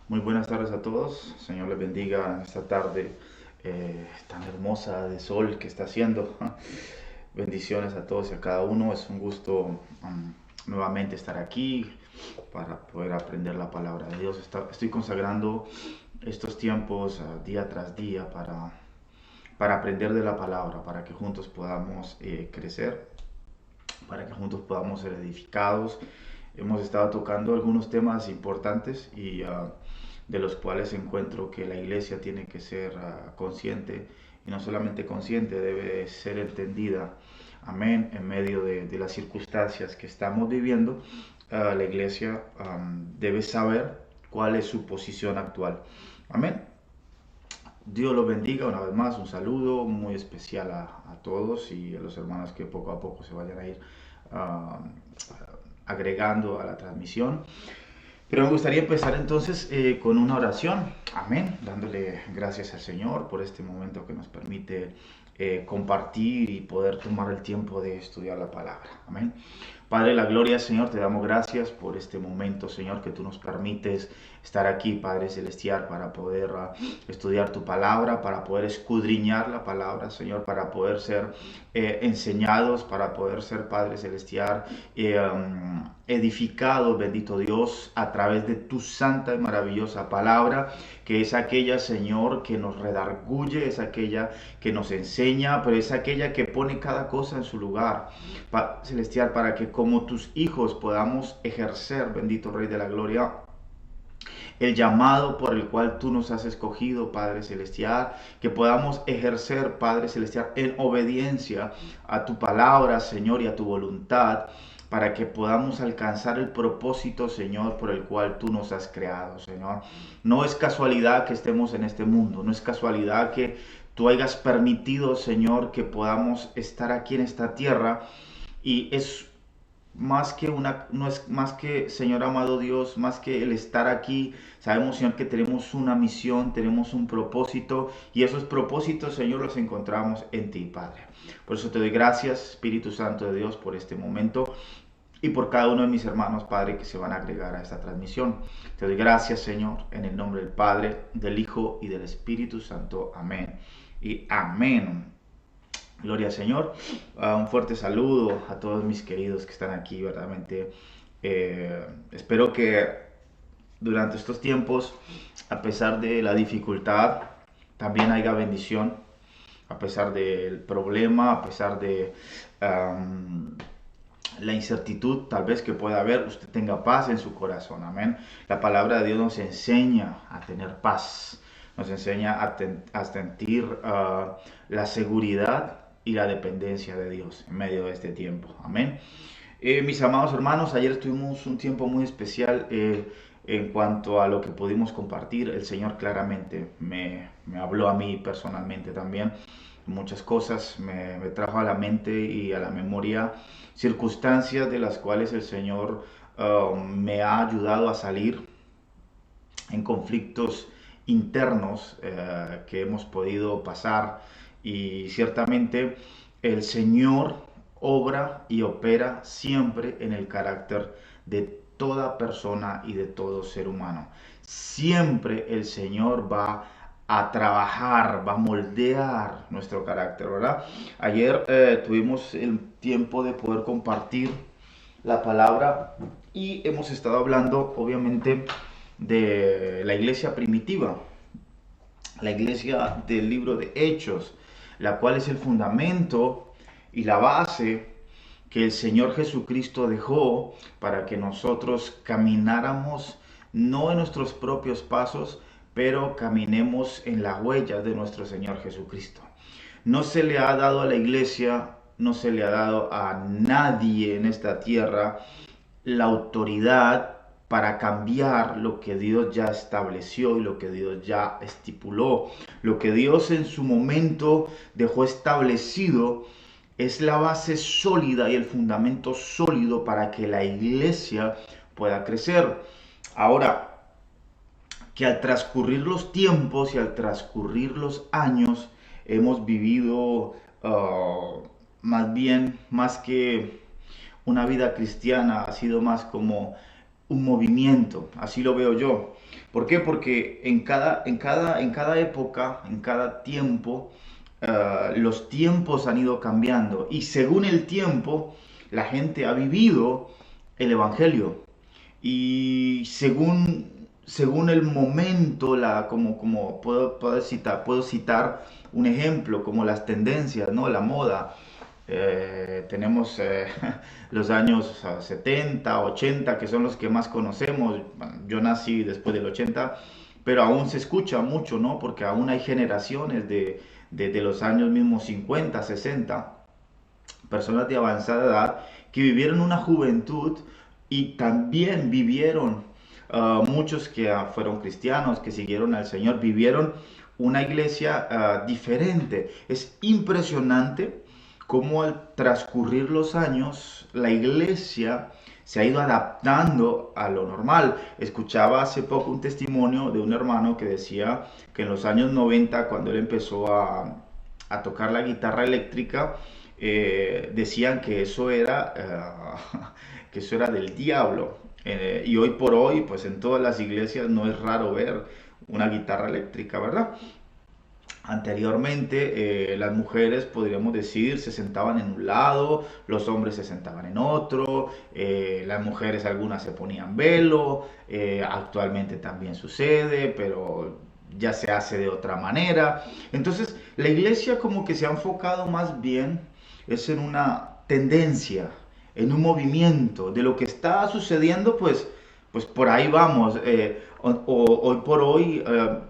Muy buenas tardes a todos. Señor les bendiga en esta tarde tan hermosa de sol que está haciendo. Bendiciones a todos y a cada uno. Es un gusto nuevamente estar aquí para poder aprender la palabra de Dios. Estoy consagrando estos tiempos día tras día para aprender de la palabra, para que juntos podamos crecer, para que juntos podamos ser edificados. Hemos estado tocando algunos temas importantes y de los cuales encuentro que la iglesia tiene que ser consciente, y no solamente consciente, debe ser entendida. Amén. En medio de las circunstancias que estamos viviendo, la iglesia debe saber cuál es su posición actual. Amén. Dios los bendiga una vez más, un saludo muy especial a todos y a los hermanos que poco a poco se vayan a ir uh, agregando a la transmisión. Pero me gustaría empezar entonces con una oración, amén, dándole gracias al Señor por este momento que nos permite compartir y poder tomar el tiempo de estudiar la palabra, amén. Padre de la gloria, Señor, te damos gracias por este momento, Señor, que tú nos permites estar aquí, Padre Celestial, para poder estudiar tu palabra, para poder escudriñar la palabra, Señor, para poder ser enseñados, para poder ser, Padre Celestial, edificados, bendito Dios, a través de tu santa y maravillosa palabra, que es aquella, Señor, que nos redarguye, es aquella que nos enseña, pero es aquella que pone cada cosa en su lugar, Padre Celestial, para que como tus hijos podamos ejercer, bendito Rey de la Gloria, el llamado por el cual tú nos has escogido, Padre Celestial, que podamos ejercer, Padre Celestial, en obediencia a tu palabra, Señor, y a tu voluntad, para que podamos alcanzar el propósito, Señor, por el cual tú nos has creado, Señor. No es casualidad que estemos en este mundo, no es casualidad que tú hayas permitido, Señor, que podamos estar aquí en esta tierra, y es más que no es más que, Señor amado Dios, más que el estar aquí, sabemos, Señor, que tenemos una misión, tenemos un propósito, y esos propósitos, Señor, los encontramos en ti, Padre. Por eso te doy gracias, Espíritu Santo de Dios, por este momento y por cada uno de mis hermanos, Padre, que se van a agregar a esta transmisión. Te doy gracias, Señor, en el nombre del Padre, del Hijo y del Espíritu Santo. Amén y amén. Gloria al Señor. Un fuerte saludo a todos mis queridos que están aquí, verdaderamente. Espero que durante estos tiempos, a pesar de la dificultad, también haya bendición, a pesar del problema, a pesar de la incertidumbre tal vez que pueda haber, usted tenga paz en su corazón, amén. La palabra de Dios nos enseña a tener paz, nos enseña a sentir la seguridad y la dependencia de Dios en medio de este tiempo, amén. Mis amados hermanos, ayer tuvimos un tiempo muy especial en cuanto a lo que pudimos compartir. El Señor claramente me habló a mí personalmente también. Muchas cosas me trajo a la mente y a la memoria circunstancias de las cuales el Señor me ha ayudado a salir en conflictos internos que hemos podido pasar, y ciertamente el Señor obra y opera siempre en el carácter de toda persona y de todo ser humano. Siempre el Señor va a trabajar, va a moldear nuestro carácter, ¿verdad? Ayer tuvimos el tiempo de poder compartir la palabra y hemos estado hablando, obviamente, de la iglesia primitiva, la iglesia del libro de Hechos, la cual es el fundamento y la base que el Señor Jesucristo dejó para que nosotros camináramos no en nuestros propios pasos, pero caminemos en la huella de nuestro Señor Jesucristo. No se le ha dado a la iglesia, no se le ha dado a nadie en esta tierra la autoridad para cambiar lo que Dios ya estableció y lo que Dios ya estipuló. Lo que Dios en su momento dejó establecido es la base sólida y el fundamento sólido para que la iglesia pueda crecer. Ahora, que al transcurrir los tiempos y al transcurrir los años, hemos vivido más bien, más que una vida cristiana, ha sido más como un movimiento, así lo veo yo. ¿Por qué? Porque en cada época, en cada tiempo, los tiempos han ido cambiando y según el tiempo, la gente ha vivido el Evangelio. Y según el momento, como puedo citar un ejemplo, como las tendencias, ¿no? La moda. Tenemos los años 70, 80, que son los que más conocemos. Bueno, yo nací después del 80, pero aún se escucha mucho, ¿no? Porque aún hay generaciones de los años mismos 50, 60, personas de avanzada edad que vivieron una juventud y también vivieron, muchos que fueron cristianos, que siguieron al Señor, vivieron una iglesia diferente. Es impresionante cómo al transcurrir los años la iglesia se ha ido adaptando a lo normal. Escuchaba hace poco un testimonio de un hermano que decía que en los años 90, cuando él empezó a tocar la guitarra eléctrica, decían que eso era, que eso era del diablo. Y hoy por hoy, pues en todas las iglesias no es raro ver una guitarra eléctrica, ¿verdad? Anteriormente, las mujeres, podríamos decir, se sentaban en un lado, los hombres se sentaban en otro, las mujeres algunas se ponían velo, actualmente también sucede, pero ya se hace de otra manera. Entonces, la iglesia como que se ha enfocado más bien es en una tendencia, en un movimiento de lo que está sucediendo, pues por ahí vamos. Hoy por hoy,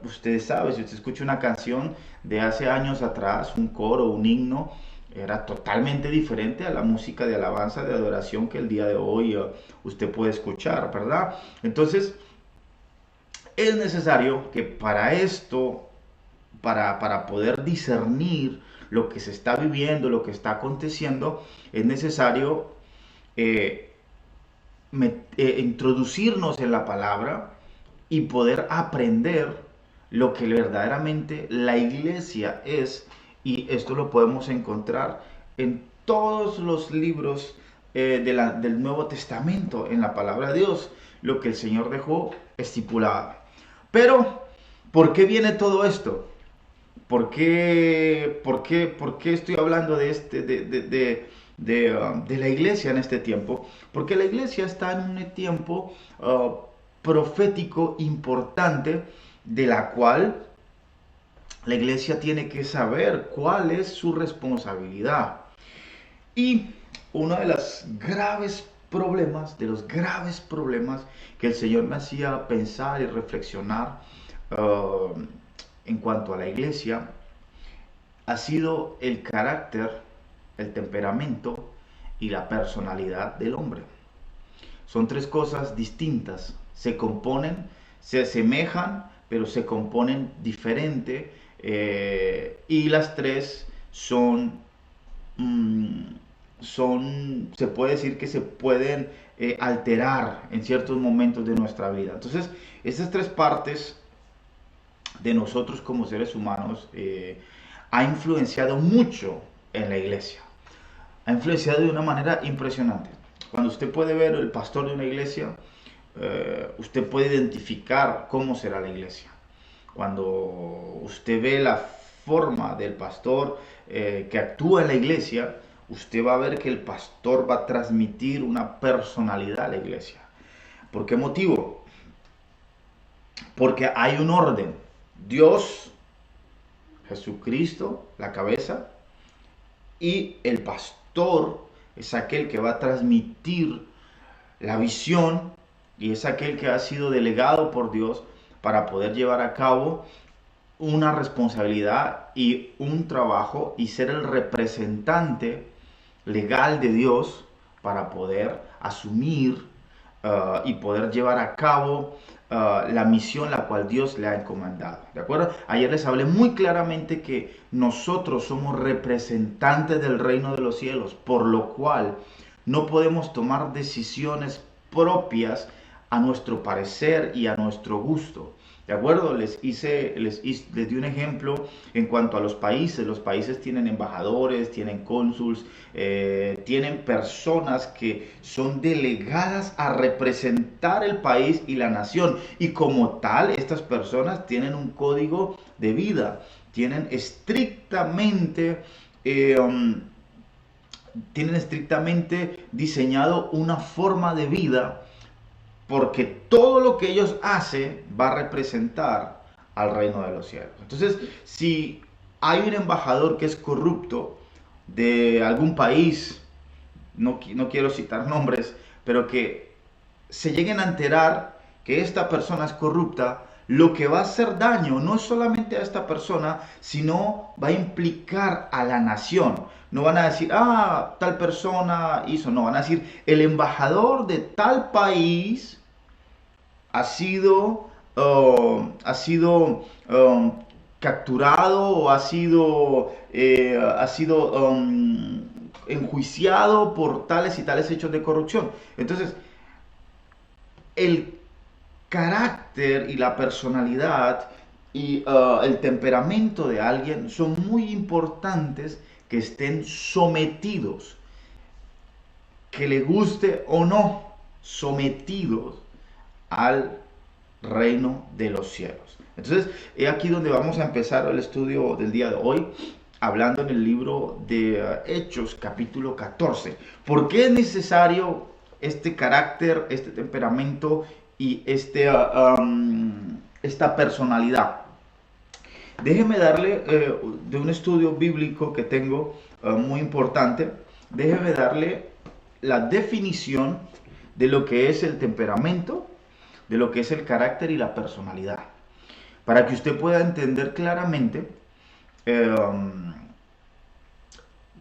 ustedes saben, si usted escucha una canción de hace años atrás, un coro, un himno, era totalmente diferente a la música de alabanza, de adoración que el día de hoy usted puede escuchar, ¿verdad? Entonces, es necesario que para esto, para poder discernir lo que se está viviendo, lo que está aconteciendo, es necesario eh, introducirnos en la palabra y poder aprender lo que verdaderamente la iglesia es. Y esto lo podemos encontrar en todos los libros del Nuevo Testamento, en la palabra de Dios, lo que el Señor dejó estipulado. Pero, ¿por qué viene todo esto? ¿Por qué estoy hablando de la iglesia en este tiempo? Porque la iglesia está en un tiempo profético importante, de la cual la iglesia tiene que saber cuál es su responsabilidad. Y uno de los graves problemas que el Señor me hacía pensar y reflexionar uh, en cuanto a la iglesia ha sido el carácter, el temperamento y la personalidad del hombre. Son tres cosas distintas, se componen, se asemejan, pero se componen diferente, y las tres se puede decir que se pueden alterar en ciertos momentos de nuestra vida. Entonces, estas tres partes de nosotros como seres humanos ha influenciado mucho en la iglesia. Ha influenciado de una manera impresionante. Cuando usted puede ver el pastor de una iglesia, usted puede identificar cómo será la iglesia. Cuando usted ve la forma del pastor que actúa en la iglesia, usted va a ver que el pastor va a transmitir una personalidad a la iglesia. ¿Por qué motivo? Porque hay un orden. Dios, Jesucristo, la cabeza, y el pastor es aquel que va a transmitir la visión y es aquel que ha sido delegado por Dios para poder llevar a cabo una responsabilidad y un trabajo y ser el representante legal de Dios para poder asumir y poder llevar a cabo la misión la cual Dios le ha encomendado. ¿De acuerdo? Ayer les hablé muy claramente que nosotros somos representantes del reino de los cielos, por lo cual no podemos tomar decisiones propias a nuestro parecer y a nuestro gusto. ¿De acuerdo? Les di un ejemplo en cuanto a los países. Los países tienen embajadores, tienen cónsuls, tienen personas que son delegadas a representar el país y la nación. Y como tal, estas personas tienen un código de vida, tienen eh, um, tienen estrictamente diseñado una forma de vida, porque todo lo que ellos hacen va a representar al reino de los cielos. Entonces, si hay un embajador que es corrupto de algún país, no quiero citar nombres, pero que se lleguen a enterar que esta persona es corrupta, lo que va a hacer daño no es solamente a esta persona, sino va a implicar a la nación. No van a decir, tal persona hizo, no, van a decir, el embajador de tal país ha sido, capturado o ha sido enjuiciado por tales y tales hechos de corrupción. Entonces, el carácter y la personalidad y el temperamento de alguien son muy importantes, que estén sometidos, que le guste o no, sometidos al reino de los cielos. Entonces, es aquí donde vamos a empezar el estudio del día de hoy, hablando en el libro de Hechos, capítulo 14. ¿Por qué es necesario este carácter, este temperamento y esta personalidad? Déjeme darle de un estudio bíblico que tengo muy importante, déjeme darle la definición de lo que es el temperamento, de lo que es el carácter y la personalidad, para que usted pueda entender claramente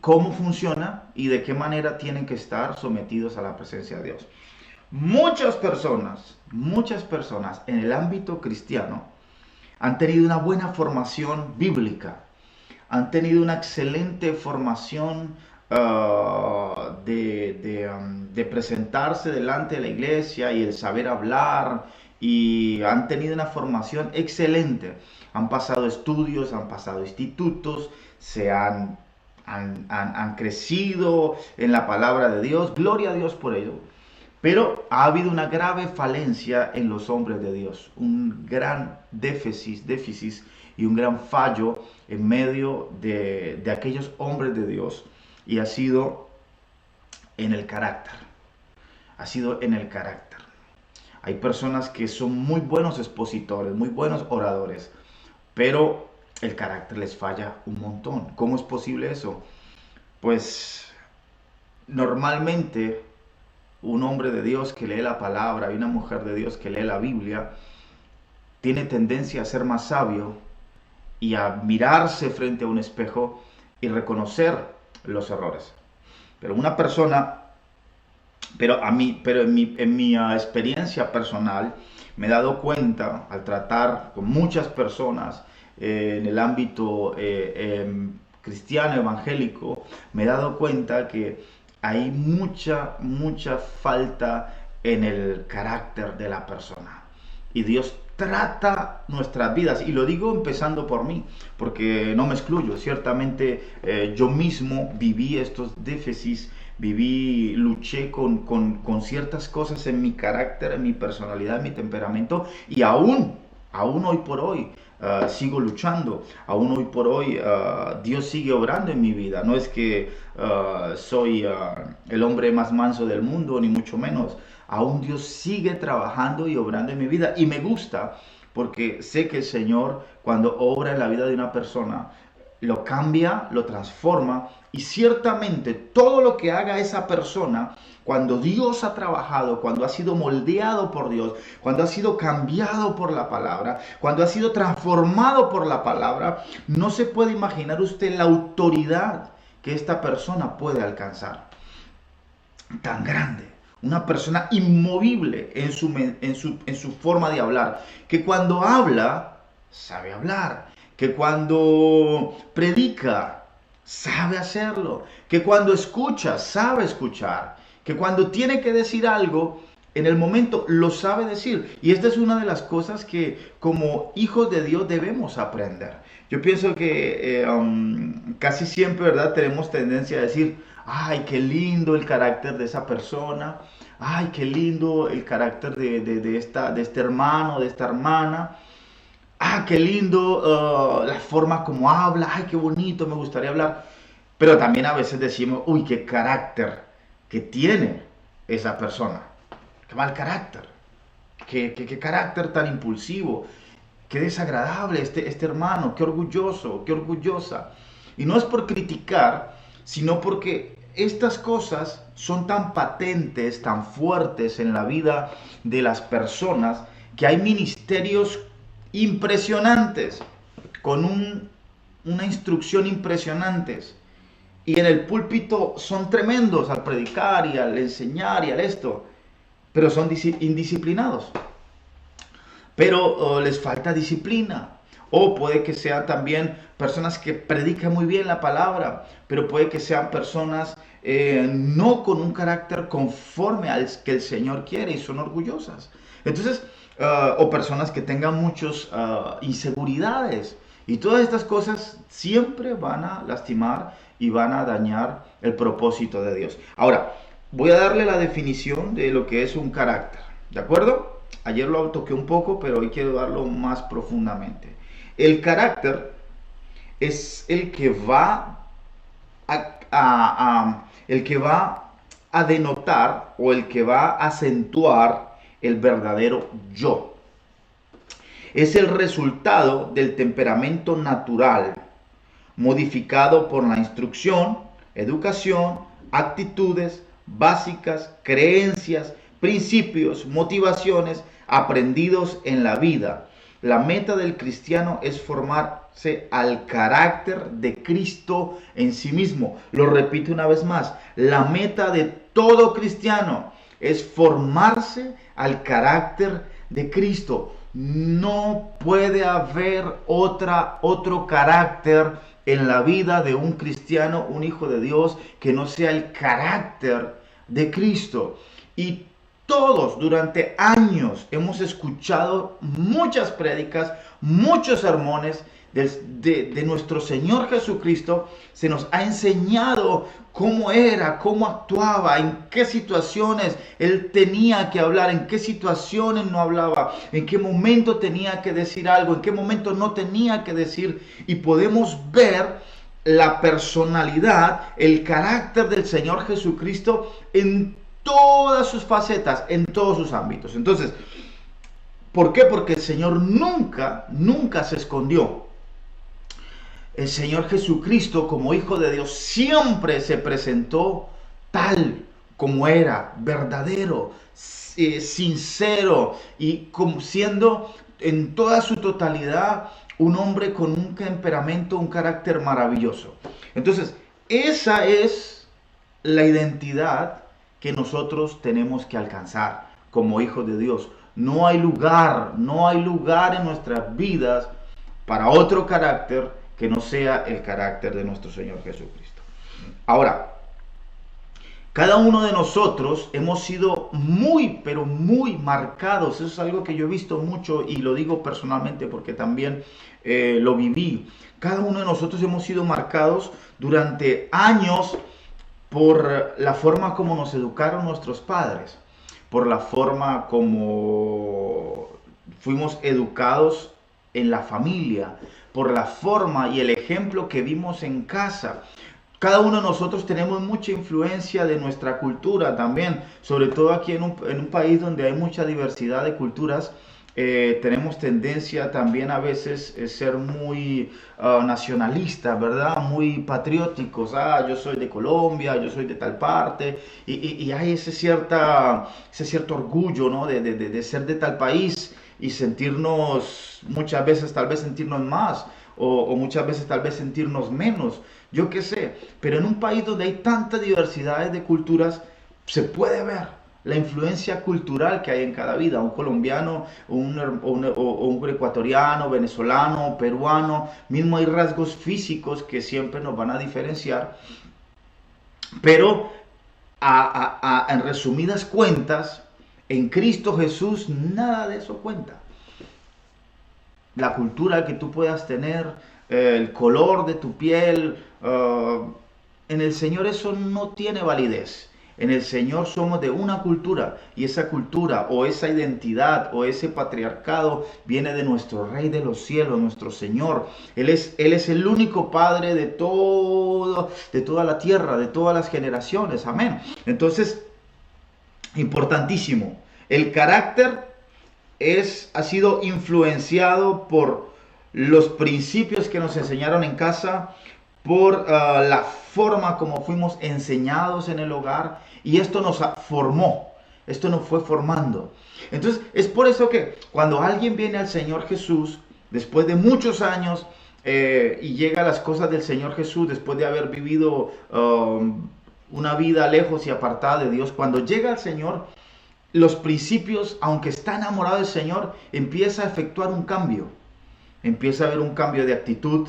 cómo funciona y de qué manera tienen que estar sometidos a la presencia de Dios. Muchas personas en el ámbito cristiano han tenido una buena formación bíblica, han tenido una excelente formación de presentarse delante de la iglesia y el saber hablar, y han tenido una formación excelente. Han pasado estudios, han pasado institutos, han crecido en la palabra de Dios. Gloria a Dios por ello. Pero ha habido una grave falencia en los hombres de Dios, un gran déficit y un gran fallo en medio de aquellos hombres de Dios, y ha sido en el carácter. Ha sido en el carácter. Hay personas que son muy buenos expositores, muy buenos oradores, pero el carácter les falla un montón. ¿Cómo es posible eso? Pues normalmente un hombre de Dios que lee la palabra y una mujer de Dios que lee la Biblia tiene tendencia a ser más sabio y a mirarse frente a un espejo y reconocer los errores. Pero una persona, en mi experiencia personal, me he dado cuenta al tratar con muchas personas en el ámbito cristiano, evangélico, me he dado cuenta que hay mucha falta en el carácter de la persona. Y Dios trata nuestras vidas, y lo digo empezando por mí, porque no me excluyo. Ciertamente yo mismo viví estos déficits, luché con ciertas cosas en mi carácter, en mi personalidad, en mi temperamento, y aún hoy por hoy sigo luchando. Aún hoy por hoy Dios sigue obrando en mi vida. No es que soy el hombre más manso del mundo, ni mucho menos. Aún Dios sigue trabajando y obrando en mi vida. Y me gusta, porque sé que el Señor, cuando obra en la vida de una persona, lo cambia, lo transforma. Y ciertamente todo lo que haga esa persona, cuando Dios ha trabajado, cuando ha sido moldeado por Dios, cuando ha sido cambiado por la palabra, cuando ha sido transformado por la palabra, no se puede imaginar usted la autoridad que esta persona puede alcanzar. Tan grande. Una persona inmovible en su forma de hablar, que cuando habla, sabe hablar, que cuando predica, sabe hacerlo, que cuando escucha, sabe escuchar, que cuando tiene que decir algo, en el momento lo sabe decir. Y esta es una de las cosas que como hijos de Dios debemos aprender. Yo pienso que casi siempre, ¿verdad? Tenemos tendencia a decir, ay, qué lindo el carácter de esa persona. Ay, qué lindo el carácter de este hermano, de esta hermana. Ah, qué lindo la forma como habla. Ay, qué bonito, me gustaría hablar. Pero también a veces decimos, uy, qué carácter que tiene esa persona. Qué mal carácter. Qué carácter tan impulsivo. Qué desagradable este hermano. Qué orgulloso, qué orgullosa. Y no es por criticar, sino porque estas cosas son tan patentes, tan fuertes en la vida de las personas, que hay ministerios impresionantes, con una instrucción impresionantes. Y en el púlpito son tremendos al predicar y al enseñar y al esto, pero son indisciplinados. Pero les falta disciplina. O puede que sean también personas que predican muy bien la palabra, pero puede que sean personas no con un carácter conforme al que el Señor quiere y son orgullosas. Entonces, o personas que tengan muchas inseguridades. Y todas estas cosas siempre van a lastimar y van a dañar el propósito de Dios. Ahora, voy a darle la definición de lo que es un carácter. ¿De acuerdo? Ayer lo toqué un poco, pero hoy quiero darlo más profundamente. El carácter es el que va el que va a denotar o el que va a acentuar el verdadero yo. Es el resultado del temperamento natural, modificado por la instrucción, educación, actitudes básicas, creencias, principios, motivaciones aprendidos en la vida. La meta del cristiano es formarse al carácter de Cristo en sí mismo. Lo repito una vez más, la meta de todo cristiano es formarse al carácter de Cristo. No puede haber otro carácter en la vida de un cristiano, un hijo de Dios, que no sea el carácter de Cristo. Y todos durante años hemos escuchado muchas prédicas, muchos sermones de nuestro Señor Jesucristo. Se nos ha enseñado cómo era, cómo actuaba, en qué situaciones Él tenía que hablar, en qué situaciones no hablaba, en qué momento tenía que decir algo, en qué momento no tenía que decir. Y podemos ver la personalidad, el carácter del Señor Jesucristo en todas sus facetas, en todos sus ámbitos. Entonces, ¿por qué? Porque el Señor nunca se escondió. El Señor Jesucristo, como Hijo de Dios, siempre se presentó tal como era, verdadero, sincero, y como siendo en toda su totalidad un hombre con un temperamento, un carácter maravilloso. Entonces, esa es la identidad que nosotros tenemos que alcanzar como hijos de Dios. No hay lugar en nuestras vidas para otro carácter que no sea el carácter de nuestro Señor Jesucristo. Ahora, cada uno de nosotros hemos sido pero muy marcados. Eso es algo que yo he visto mucho y lo digo personalmente porque también lo viví. Cada uno de nosotros hemos sido marcados durante años por la forma como nos educaron nuestros padres, por la forma como fuimos educados en la familia, por la forma y el ejemplo que vimos en casa. Cada uno de nosotros tenemos mucha influencia de nuestra cultura también, sobre todo aquí en un país donde hay mucha diversidad de culturas. Tenemos tendencia también a veces ser muy nacionalistas, ¿verdad? Muy patrióticos. Yo soy de Colombia, yo soy de tal parte, y hay ese cierto orgullo, ¿no? de ser de tal país y sentirnos, muchas veces tal vez sentirnos más, o muchas veces tal vez sentirnos menos, yo qué sé. Pero en un país donde hay tanta diversidad de culturas, se puede ver la influencia cultural que hay en cada vida. Un colombiano, un ecuatoriano, venezolano, peruano, mismo hay rasgos físicos que siempre nos van a diferenciar. Pero en resumidas cuentas, En Cristo Jesús nada de eso cuenta. La cultura que tú puedas tener, el color de tu piel, en el Señor eso no tiene validez. En el Señor somos de una cultura y esa cultura o esa identidad o ese patriarcado viene de nuestro Rey de los cielos, nuestro Señor. Él es el único Padre de todo, de toda la tierra, de todas las generaciones. Amén. Entonces, importantísimo. El carácter ha sido influenciado por los principios que nos enseñaron en casa, por la forma como fuimos enseñados en el hogar, y esto nos formó, esto nos fue formando. Entonces es por eso que cuando alguien viene al Señor Jesús, después de muchos años, y llega a las cosas del Señor Jesús, después de haber vivido una vida lejos y apartada de Dios, cuando llega al Señor, los principios, aunque está enamorado del Señor, empieza a efectuar un cambio. Empieza a haber un cambio de actitud,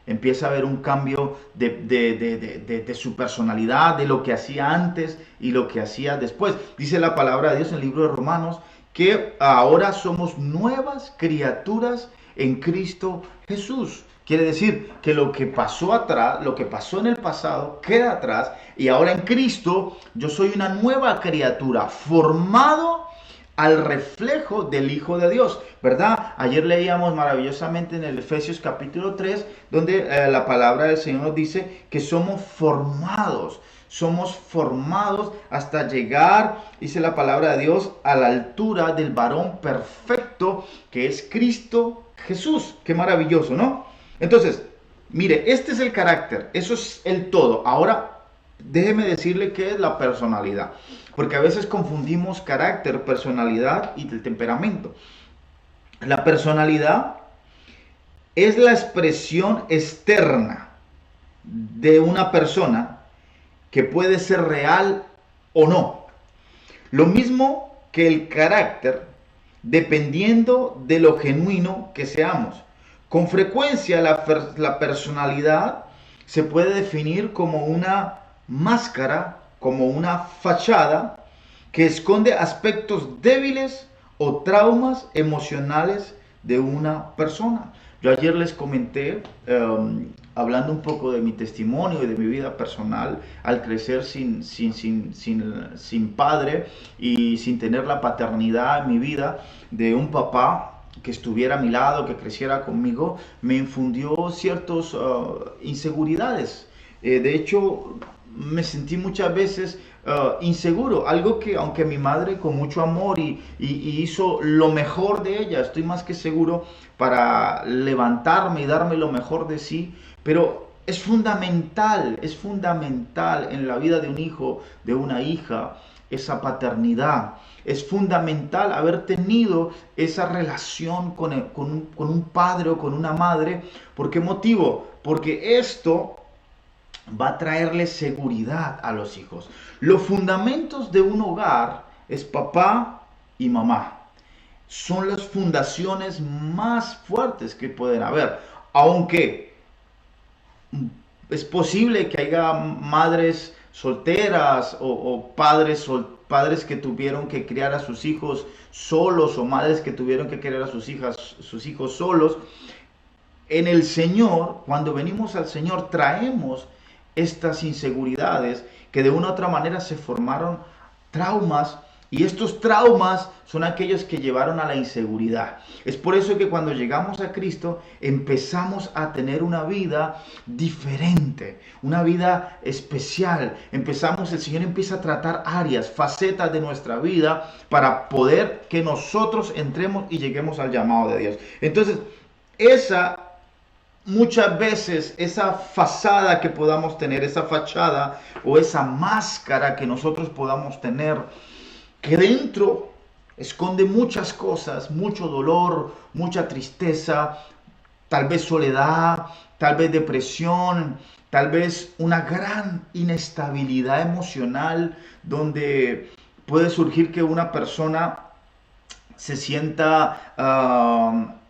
empieza a haber un cambio de su personalidad, de lo que hacía antes y lo que hacía después. Dice la palabra de Dios en el libro de Romanos que ahora somos nuevas criaturas en Cristo Jesús. Quiere decir que lo que pasó atrás, lo que pasó en el pasado, queda atrás, y ahora en Cristo yo soy una nueva criatura, formado al reflejo del Hijo de Dios, ¿verdad? Ayer leíamos maravillosamente en el Efesios capítulo 3, donde la palabra del Señor nos dice que somos formados hasta llegar, dice la palabra de Dios, a la altura del varón perfecto, que es Cristo Jesús. Qué maravilloso, ¿no? Entonces, mire, este es el carácter, eso es el todo. Ahora, déjeme decirle qué es la personalidad, porque a veces confundimos carácter, personalidad y el temperamento. La personalidad es la expresión externa de una persona que puede ser real o no. Lo mismo que el carácter, dependiendo de lo genuino que seamos. Con frecuencia la personalidad se puede definir como una máscara, como una fachada que esconde aspectos débiles o traumas emocionales de una persona. Yo ayer les comenté, hablando un poco de mi testimonio y de mi vida personal, al crecer sin padre y sin tener la paternidad en mi vida de un papá que estuviera a mi lado, que creciera conmigo, me infundió ciertas inseguridades. De hecho, me sentí muchas veces inseguro, algo que aunque mi madre con mucho amor y hizo lo mejor de ella, estoy más que seguro, para levantarme y darme lo mejor de sí, pero es fundamental en la vida de un hijo, de una hija, esa paternidad. Es fundamental haber tenido esa relación con un padre o con una madre. ¿Por qué motivo? Porque esto va a traerle seguridad a los hijos. Los fundamentos de un hogar es papá y mamá. Son las fundaciones más fuertes que pueden haber. Aunque es posible que haya madres solteras o padres que tuvieron que criar a sus hijos solos, o madres que tuvieron que criar a sus hijos solos. En el Señor, cuando venimos al Señor, traemos estas inseguridades que de una u otra manera se formaron traumas, y estos traumas son aquellos que llevaron a la inseguridad. Es por eso que cuando llegamos a Cristo empezamos a tener una vida diferente, una vida especial. El Señor empieza a tratar áreas, facetas de nuestra vida para poder que nosotros entremos y lleguemos al llamado de Dios. Entonces, muchas veces esa fachada que podamos tener, esa fachada o esa máscara que nosotros podamos tener, que dentro esconde muchas cosas, mucho dolor, mucha tristeza, tal vez soledad, tal vez depresión, tal vez una gran inestabilidad emocional, donde puede surgir que una persona se sienta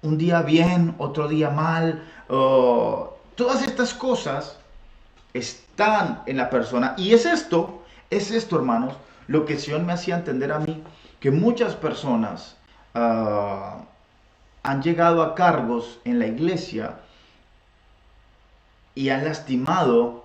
un día bien, otro día mal. Todas estas cosas están en la persona, y es esto, hermanos, lo que el Señor me hacía entender a mí, que muchas personas han llegado a cargos en la iglesia y han lastimado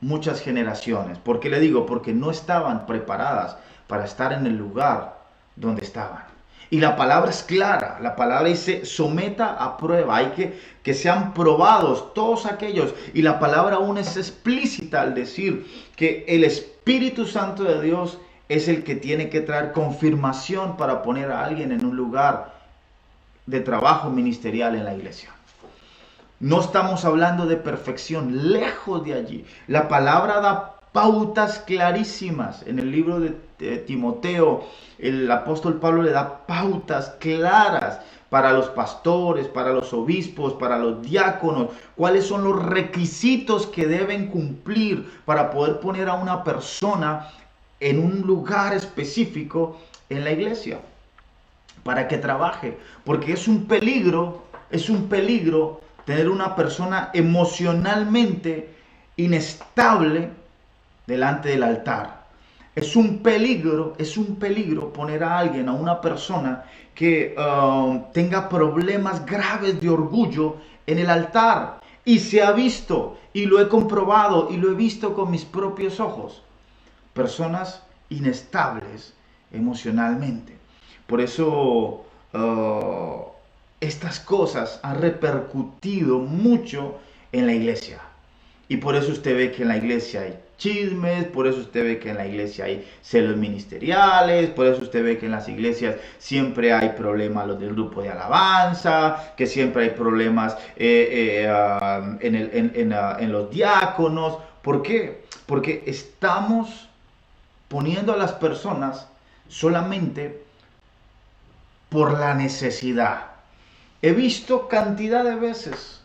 muchas generaciones. ¿Por qué le digo? Porque no estaban preparadas para estar en el lugar donde estaban. Y la palabra es clara, la palabra dice someta a prueba, hay que sean probados todos aquellos. Y la palabra aún es explícita al decir que el Espíritu Santo de Dios es el que tiene que traer confirmación para poner a alguien en un lugar de trabajo ministerial en la iglesia. No estamos hablando de perfección, lejos de allí. La palabra da pautas clarísimas. En el libro de Timoteo, el apóstol Pablo le da pautas claras para los pastores, para los obispos, para los diáconos. ¿Cuáles son los requisitos que deben cumplir para poder poner a una persona en un lugar específico en la iglesia? Para que trabaje. Porque es un peligro tener una persona emocionalmente inestable delante del altar. Es un peligro poner a alguien, a una persona que tenga problemas graves de orgullo en el altar. Y se ha visto, y lo he comprobado, y lo he visto con mis propios ojos. Personas inestables emocionalmente. Por eso estas cosas han repercutido mucho en la iglesia. Y por eso usted ve que en la iglesia hay chismes, por eso usted ve que en la iglesia hay celos ministeriales, por eso usted ve que en las iglesias siempre hay problemas los del grupo de alabanza, que siempre hay problemas en los diáconos. ¿Por qué? Porque estamos poniendo a las personas solamente por la necesidad. He visto cantidad de veces,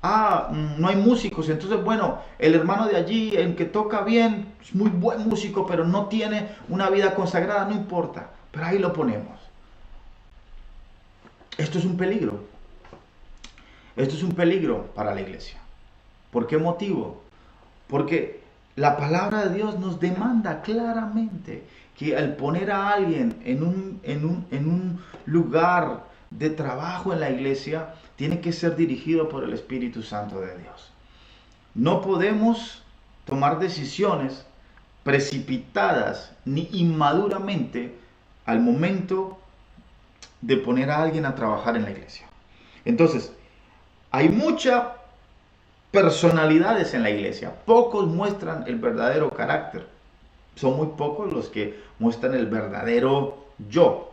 no hay músicos, entonces bueno, el hermano de allí, el que toca bien, es muy buen músico, pero no tiene una vida consagrada, no importa, pero ahí lo ponemos. Esto es un peligro. Esto es un peligro para la iglesia. ¿Por qué motivo? Porque la palabra de Dios nos demanda claramente que al poner a alguien en un lugar de trabajo en la iglesia, tiene que ser dirigido por el Espíritu Santo de Dios. No podemos tomar decisiones precipitadas ni inmaduramente al momento de poner a alguien a trabajar en la iglesia. Entonces, hay muchas personalidades en la iglesia. Pocos muestran el verdadero carácter. Son muy pocos los que muestran el verdadero yo.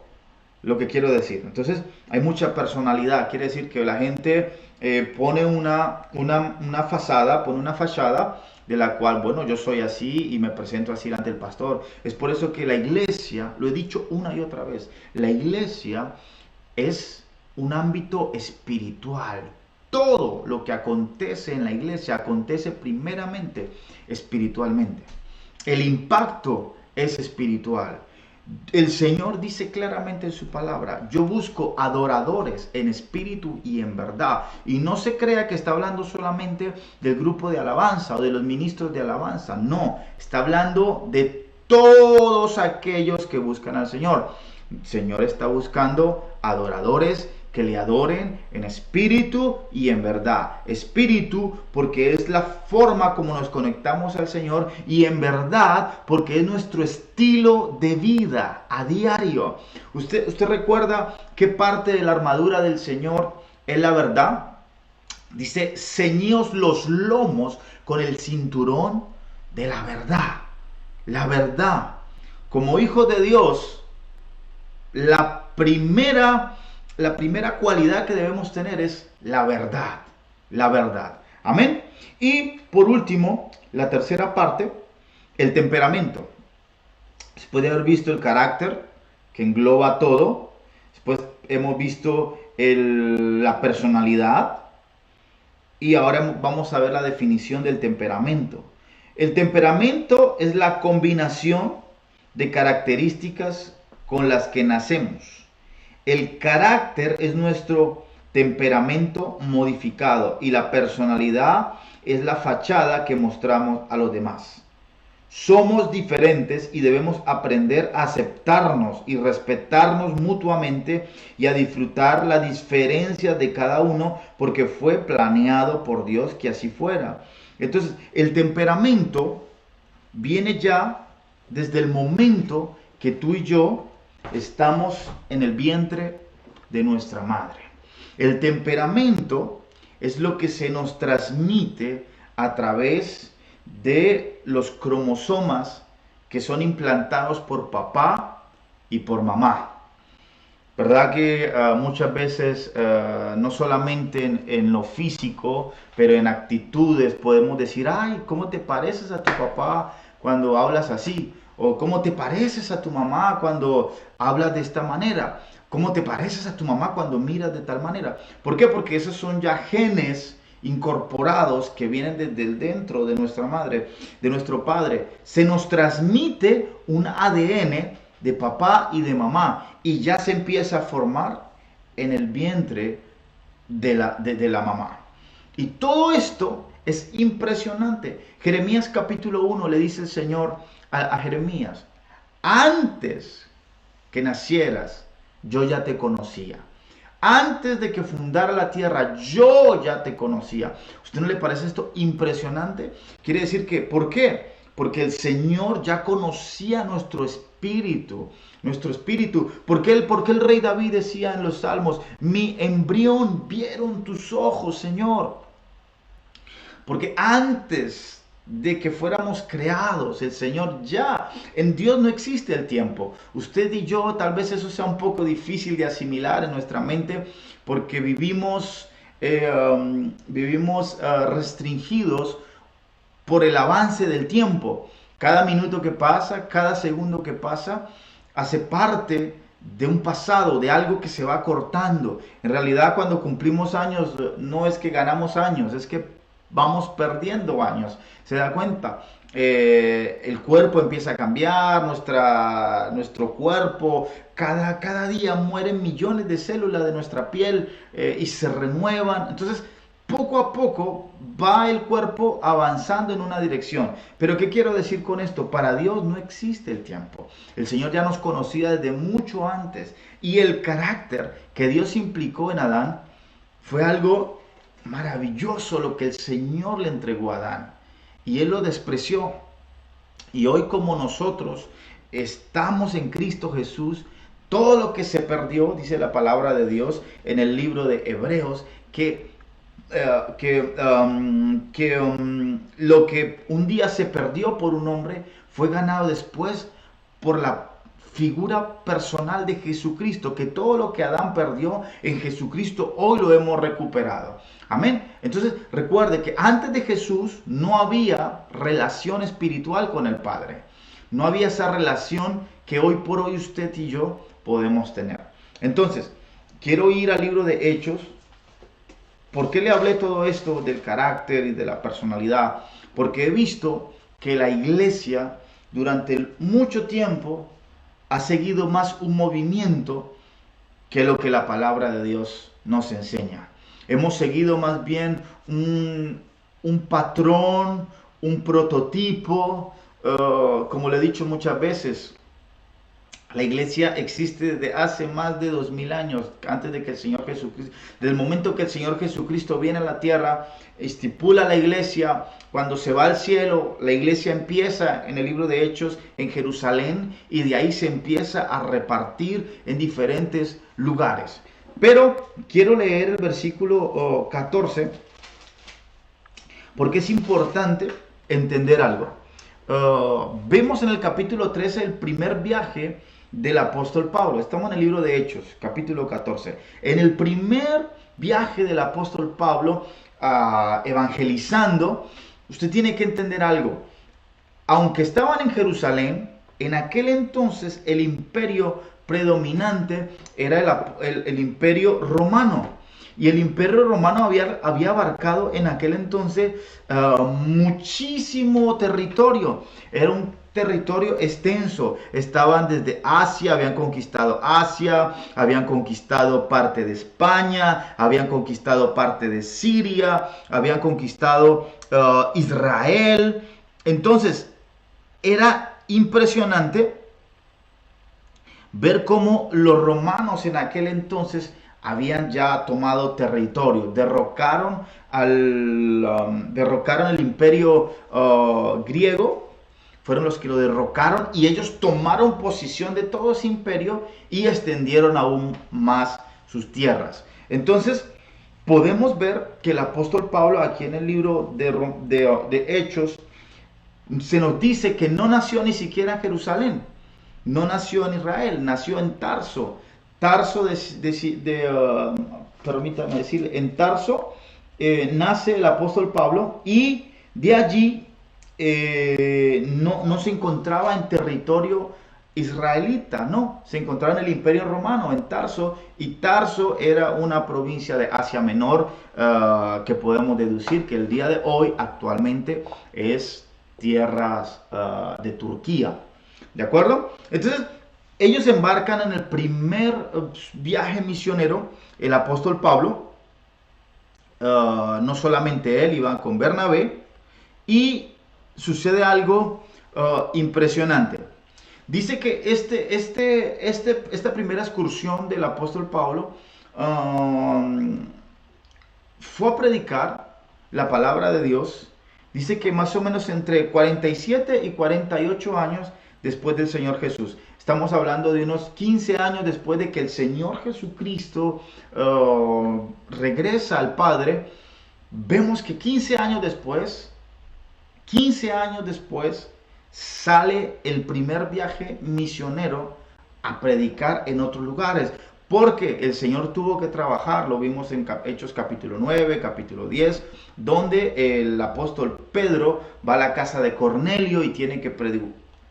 Lo que quiero decir. Entonces, hay mucha personalidad. Quiere decir que la gente pone una fachada de la cual, bueno, yo soy así y me presento así ante el pastor. Es por eso que la iglesia, lo he dicho una y otra vez, la iglesia es un ámbito espiritual. Todo lo que acontece en la iglesia acontece primeramente espiritualmente. El impacto es espiritual. El Señor dice claramente en su palabra, yo busco adoradores en espíritu y en verdad. Y no se crea que está hablando solamente del grupo de alabanza o de los ministros de alabanza. No, está hablando de todos aquellos que buscan al Señor. El Señor está buscando adoradores que le adoren en espíritu y en verdad. Espíritu porque es la forma como nos conectamos al Señor, y en verdad porque es nuestro estilo de vida a diario. ¿Usted recuerda qué parte de la armadura del Señor es la verdad? Dice, ceñíos los lomos con el cinturón de la verdad. La verdad. Como hijos de Dios, la primera cualidad que debemos tener es la verdad. La verdad. Amén. Y por último, la tercera parte, el temperamento. Después de haber visto el carácter, que engloba todo, después hemos visto la personalidad, y ahora vamos a ver la definición del temperamento. El temperamento es la combinación de características con las que nacemos. El carácter es nuestro temperamento modificado, y la personalidad es la fachada que mostramos a los demás. Somos diferentes y debemos aprender a aceptarnos y respetarnos mutuamente y a disfrutar la diferencia de cada uno porque fue planeado por Dios que así fuera. Entonces, el temperamento viene ya desde el momento que tú y yo estamos en el vientre de nuestra madre. El temperamento es lo que se nos transmite a través de los cromosomas que son implantados por papá y por mamá. ¿Verdad que muchas veces, no solamente en lo físico, pero en actitudes podemos decir, ay, ¿cómo te pareces a tu papá cuando hablas así? O ¿cómo te pareces a tu mamá cuando hablas de esta manera? ¿Cómo te pareces a tu mamá cuando miras de tal manera? ¿Por qué? Porque esos son ya genes incorporados que vienen desde el dentro de nuestra madre, de nuestro padre. Se nos transmite un ADN de papá y de mamá y ya se empieza a formar en el vientre de la mamá. Y todo esto es impresionante. Jeremías capítulo 1 le dice el Señor a Jeremías, antes que nacieras, yo ya te conocía. Antes de que fundara la tierra, yo ya te conocía. ¿Usted no le parece esto impresionante? Quiere decir que, ¿por qué? Porque el Señor ya conocía nuestro espíritu. Nuestro espíritu. ¿Por qué el rey David decía en los salmos, mi embrión vieron tus ojos, Señor? Porque antes de que fuéramos creados, el Señor ya, en Dios no existe el tiempo. Usted y yo, tal vez eso sea un poco difícil de asimilar en nuestra mente, porque vivimos restringidos por el avance del tiempo. Cada minuto que pasa, cada segundo que pasa, hace parte de un pasado, de algo que se va cortando. En realidad, cuando cumplimos años, no es que ganamos años, es que vamos perdiendo años. ¿Se da cuenta? El cuerpo empieza a cambiar, nuestro cuerpo, cada día mueren millones de células de nuestra piel y se renuevan. Entonces, poco a poco va el cuerpo avanzando en una dirección. Pero ¿qué quiero decir con esto? Para Dios no existe el tiempo. El Señor ya nos conocía desde mucho antes. Y el carácter que Dios implicó en Adán fue algo maravilloso lo que el Señor le entregó a Adán. Y él lo despreció. Y hoy, como nosotros estamos en Cristo Jesús, todo lo que se perdió, dice la palabra de Dios en el libro de Hebreos, lo que un día se perdió por un hombre fue ganado después por la figura personal de Jesucristo, que todo lo que Adán perdió en Jesucristo hoy lo hemos recuperado. Amén. Entonces recuerde que antes de Jesús no había relación espiritual con el Padre. No había esa relación que hoy por hoy usted y yo podemos tener. Entonces, quiero ir al libro de Hechos. ¿Por qué le hablé todo esto del carácter y de la personalidad? Porque he visto que la iglesia durante mucho tiempo ha seguido más un movimiento que lo que la palabra de Dios nos enseña. Hemos seguido más bien un patrón, un prototipo, como le he dicho muchas veces. La iglesia existe desde hace más de 2000 años, antes de que el Señor Jesucristo, desde el momento que el Señor Jesucristo viene a la tierra, estipula la iglesia. Cuando se va al cielo, la iglesia empieza en el libro de Hechos en Jerusalén y de ahí se empieza a repartir en diferentes lugares. Pero quiero leer el versículo 14 porque es importante entender algo. Vemos en el capítulo 13 el primer viaje del apóstol Pablo. Estamos en el libro de Hechos, capítulo 14. En el primer viaje del apóstol Pablo evangelizando, usted tiene que entender algo. Aunque estaban en Jerusalén, en aquel entonces el imperio predominante era el imperio romano. Y el imperio romano había abarcado en aquel entonces muchísimo territorio. Era un territorio extenso. Estaban desde Asia, habían conquistado Asia, habían conquistado parte de España, habían conquistado parte de Siria, habían conquistado Israel. Entonces, era impresionante ver cómo los romanos en aquel entonces habían ya tomado territorio, derrocaron el imperio griego, fueron los que lo derrocaron y ellos tomaron posesión de todo ese imperio y extendieron aún más sus tierras. Entonces, podemos ver que el apóstol Pablo aquí en el libro de Hechos se nos dice que no nació ni siquiera en Jerusalén, no nació en Israel, nació en Tarso. Permítame decir, en Tarso nace el apóstol Pablo y de allí no se encontraba en territorio israelita, no, se encontraba en el Imperio Romano, en Tarso, y Tarso era una provincia de Asia Menor que podemos deducir que el día de hoy actualmente es tierras de Turquía, ¿de acuerdo? Entonces, ellos embarcan en el primer viaje misionero, el apóstol Pablo, no solamente él, iban con Bernabé, y sucede algo impresionante. Dice que esta primera excursión del apóstol Pablo fue a predicar la palabra de Dios. Dice que más o menos entre 47 y 48 años después del Señor Jesús. Estamos hablando de unos 15 años después de que el Señor Jesucristo regresa al Padre. Vemos que 15 años después, sale el primer viaje misionero a predicar en otros lugares. Porque el Señor tuvo que trabajar, lo vimos en Hechos capítulo 9, capítulo 10, donde el apóstol Pedro va a la casa de Cornelio y tiene que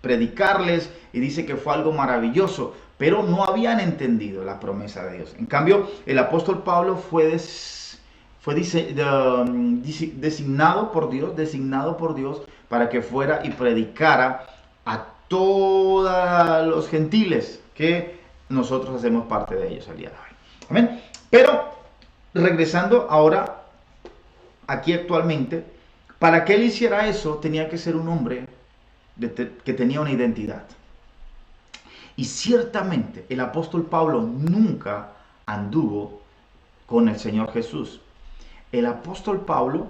predicarles, y dice que fue algo maravilloso, pero no habían entendido la promesa de Dios. En cambio, el apóstol Pablo fue designado por Dios para que fuera y predicara a todos los gentiles, que nosotros hacemos parte de ellos al día de hoy. Amén. Pero regresando ahora aquí actualmente, para que él hiciera eso tenía que ser un hombre que tenía una identidad. Y ciertamente el apóstol Pablo nunca anduvo con el Señor Jesús. El apóstol Pablo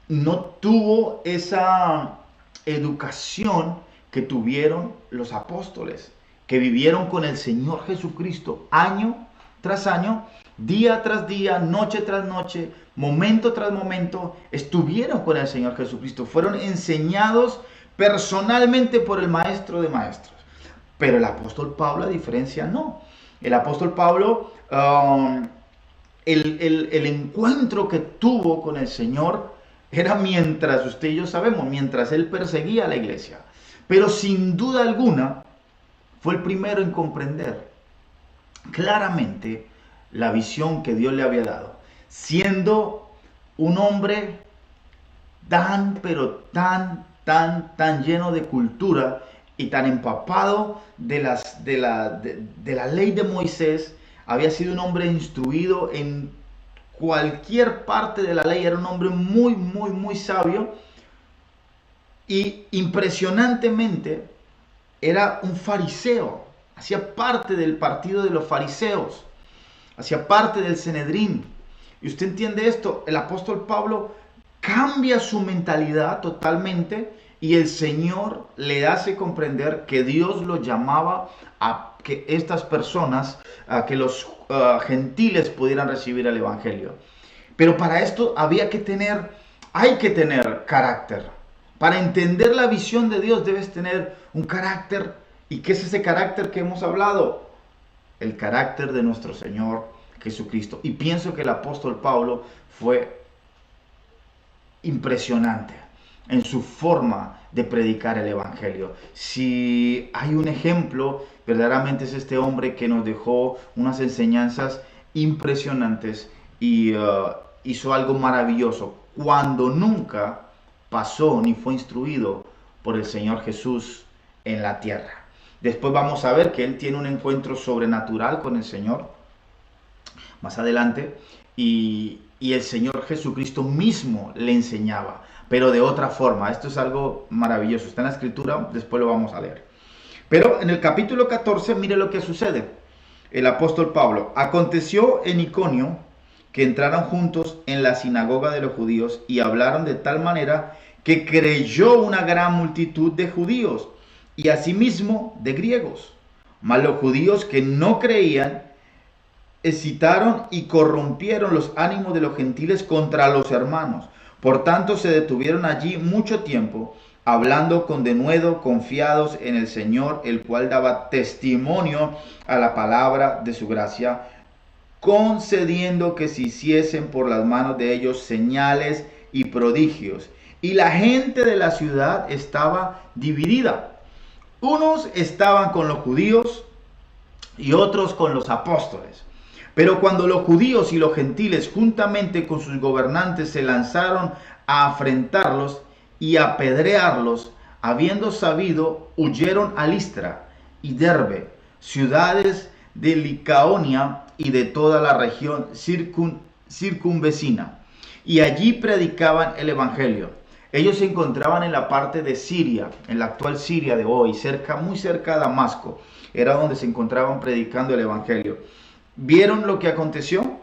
no tuvo esa educación que tuvieron los apóstoles, que vivieron con el Señor Jesucristo año tras año, día tras día, noche tras noche, momento tras momento, estuvieron con el Señor Jesucristo, fueron enseñados personalmente por el Maestro de Maestros. Pero el apóstol Pablo, a diferencia, no. El apóstol Pablo, el encuentro que tuvo con el Señor era mientras, usted y yo sabemos, mientras él perseguía a la iglesia. Pero sin duda alguna, fue el primero en comprender claramente la visión que Dios le había dado. Siendo un hombre tan, pero tan lleno de cultura y tan empapado de la ley de Moisés, había sido un hombre instruido en cualquier parte de la ley, era un hombre muy sabio, y impresionantemente era un fariseo, hacía parte del partido de los fariseos, hacía parte del Sanedrín. Y usted entiende esto, el apóstol Pablo cambia su mentalidad totalmente y el Señor le hace comprender que Dios lo llamaba a que estas personas, a que los gentiles pudieran recibir el Evangelio. Pero para esto hay que tener carácter. Para entender la visión de Dios debes tener un carácter. ¿Y qué es ese carácter que hemos hablado? El carácter de nuestro Señor Jesucristo. Y pienso que el apóstol Pablo fue impresionante en su forma de predicar el Evangelio. Si hay un ejemplo, verdaderamente es este hombre que nos dejó unas enseñanzas impresionantes y hizo algo maravilloso cuando nunca pasó ni fue instruido por el Señor Jesús en la tierra. Después vamos a ver que él tiene un encuentro sobrenatural con el Señor más adelante, y y el Señor Jesucristo mismo le enseñaba, pero de otra forma. Esto es algo maravilloso, está en la Escritura, después lo vamos a leer. Pero en el capítulo 14, mire lo que sucede. El apóstol Pablo: aconteció en Iconio que entraron juntos en la sinagoga de los judíos y hablaron de tal manera que creyó una gran multitud de judíos y asimismo de griegos. Mas los judíos que no creían excitaron y corrompieron los ánimos de los gentiles contra los hermanos. Por tanto se detuvieron allí mucho tiempo, hablando con denuedo, confiados en el Señor, el cual daba testimonio a la palabra de su gracia, concediendo que se hiciesen por las manos de ellos señales y prodigios. Y la gente de la ciudad estaba dividida. Unos estaban con los judíos y otros con los apóstoles. Pero cuando los judíos y los gentiles, juntamente con sus gobernantes, se lanzaron a afrentarlos y a apedrearlos, habiendo sabido, huyeron a Listra y Derbe, ciudades de Licaonia y de toda la región circunvecina, y allí predicaban el evangelio. Ellos se encontraban en la parte de Siria, en la actual Siria de hoy, muy cerca de Damasco. Era donde se encontraban predicando el evangelio. ¿Vieron lo que aconteció?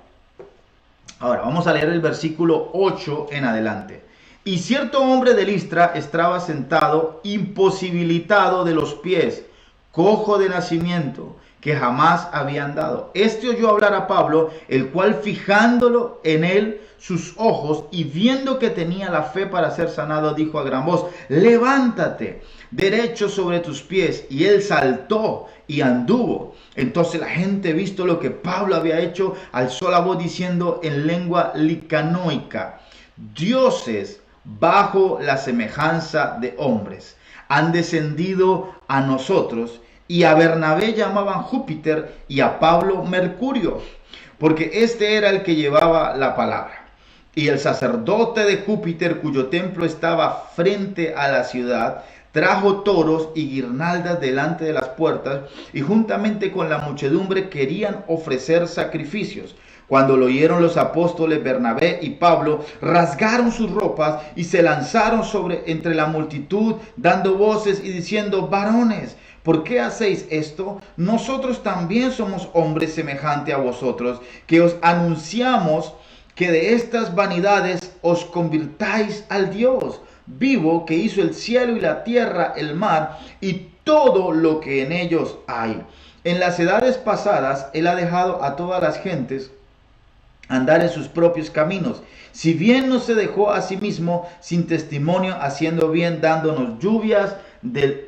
Ahora vamos a leer el versículo 8 en adelante. Y cierto hombre de Listra estaba sentado, imposibilitado de los pies, cojo de nacimiento, que jamás había andado. Este oyó hablar a Pablo, el cual, fijándolo en él sus ojos y viendo que tenía la fe para ser sanado, dijo a gran voz: levántate derecho sobre tus pies. Y él saltó y anduvo. Entonces la gente, visto lo que Pablo había hecho, alzó la voz diciendo en lengua licanoica: dioses bajo la semejanza de hombres han descendido a nosotros. Y a Bernabé llamaban Júpiter y a Pablo Mercurio, porque este era el que llevaba la palabra. Y el sacerdote de Júpiter, cuyo templo estaba frente a la ciudad, trajo toros y guirnaldas delante de las puertas, y juntamente con la muchedumbre querían ofrecer sacrificios. Cuando lo oyeron los apóstoles Bernabé y Pablo, rasgaron sus ropas y se lanzaron entre la multitud, dando voces y diciendo: varones, ¿por qué hacéis esto? Nosotros también somos hombres semejante a vosotros, que os anunciamos que de estas vanidades os convirtáis al Dios vivo, que hizo el cielo y la tierra, el mar y todo lo que en ellos hay. En las edades pasadas él ha dejado a todas las gentes andar en sus propios caminos, si bien no se dejó a sí mismo sin testimonio, haciendo bien, dándonos lluvias del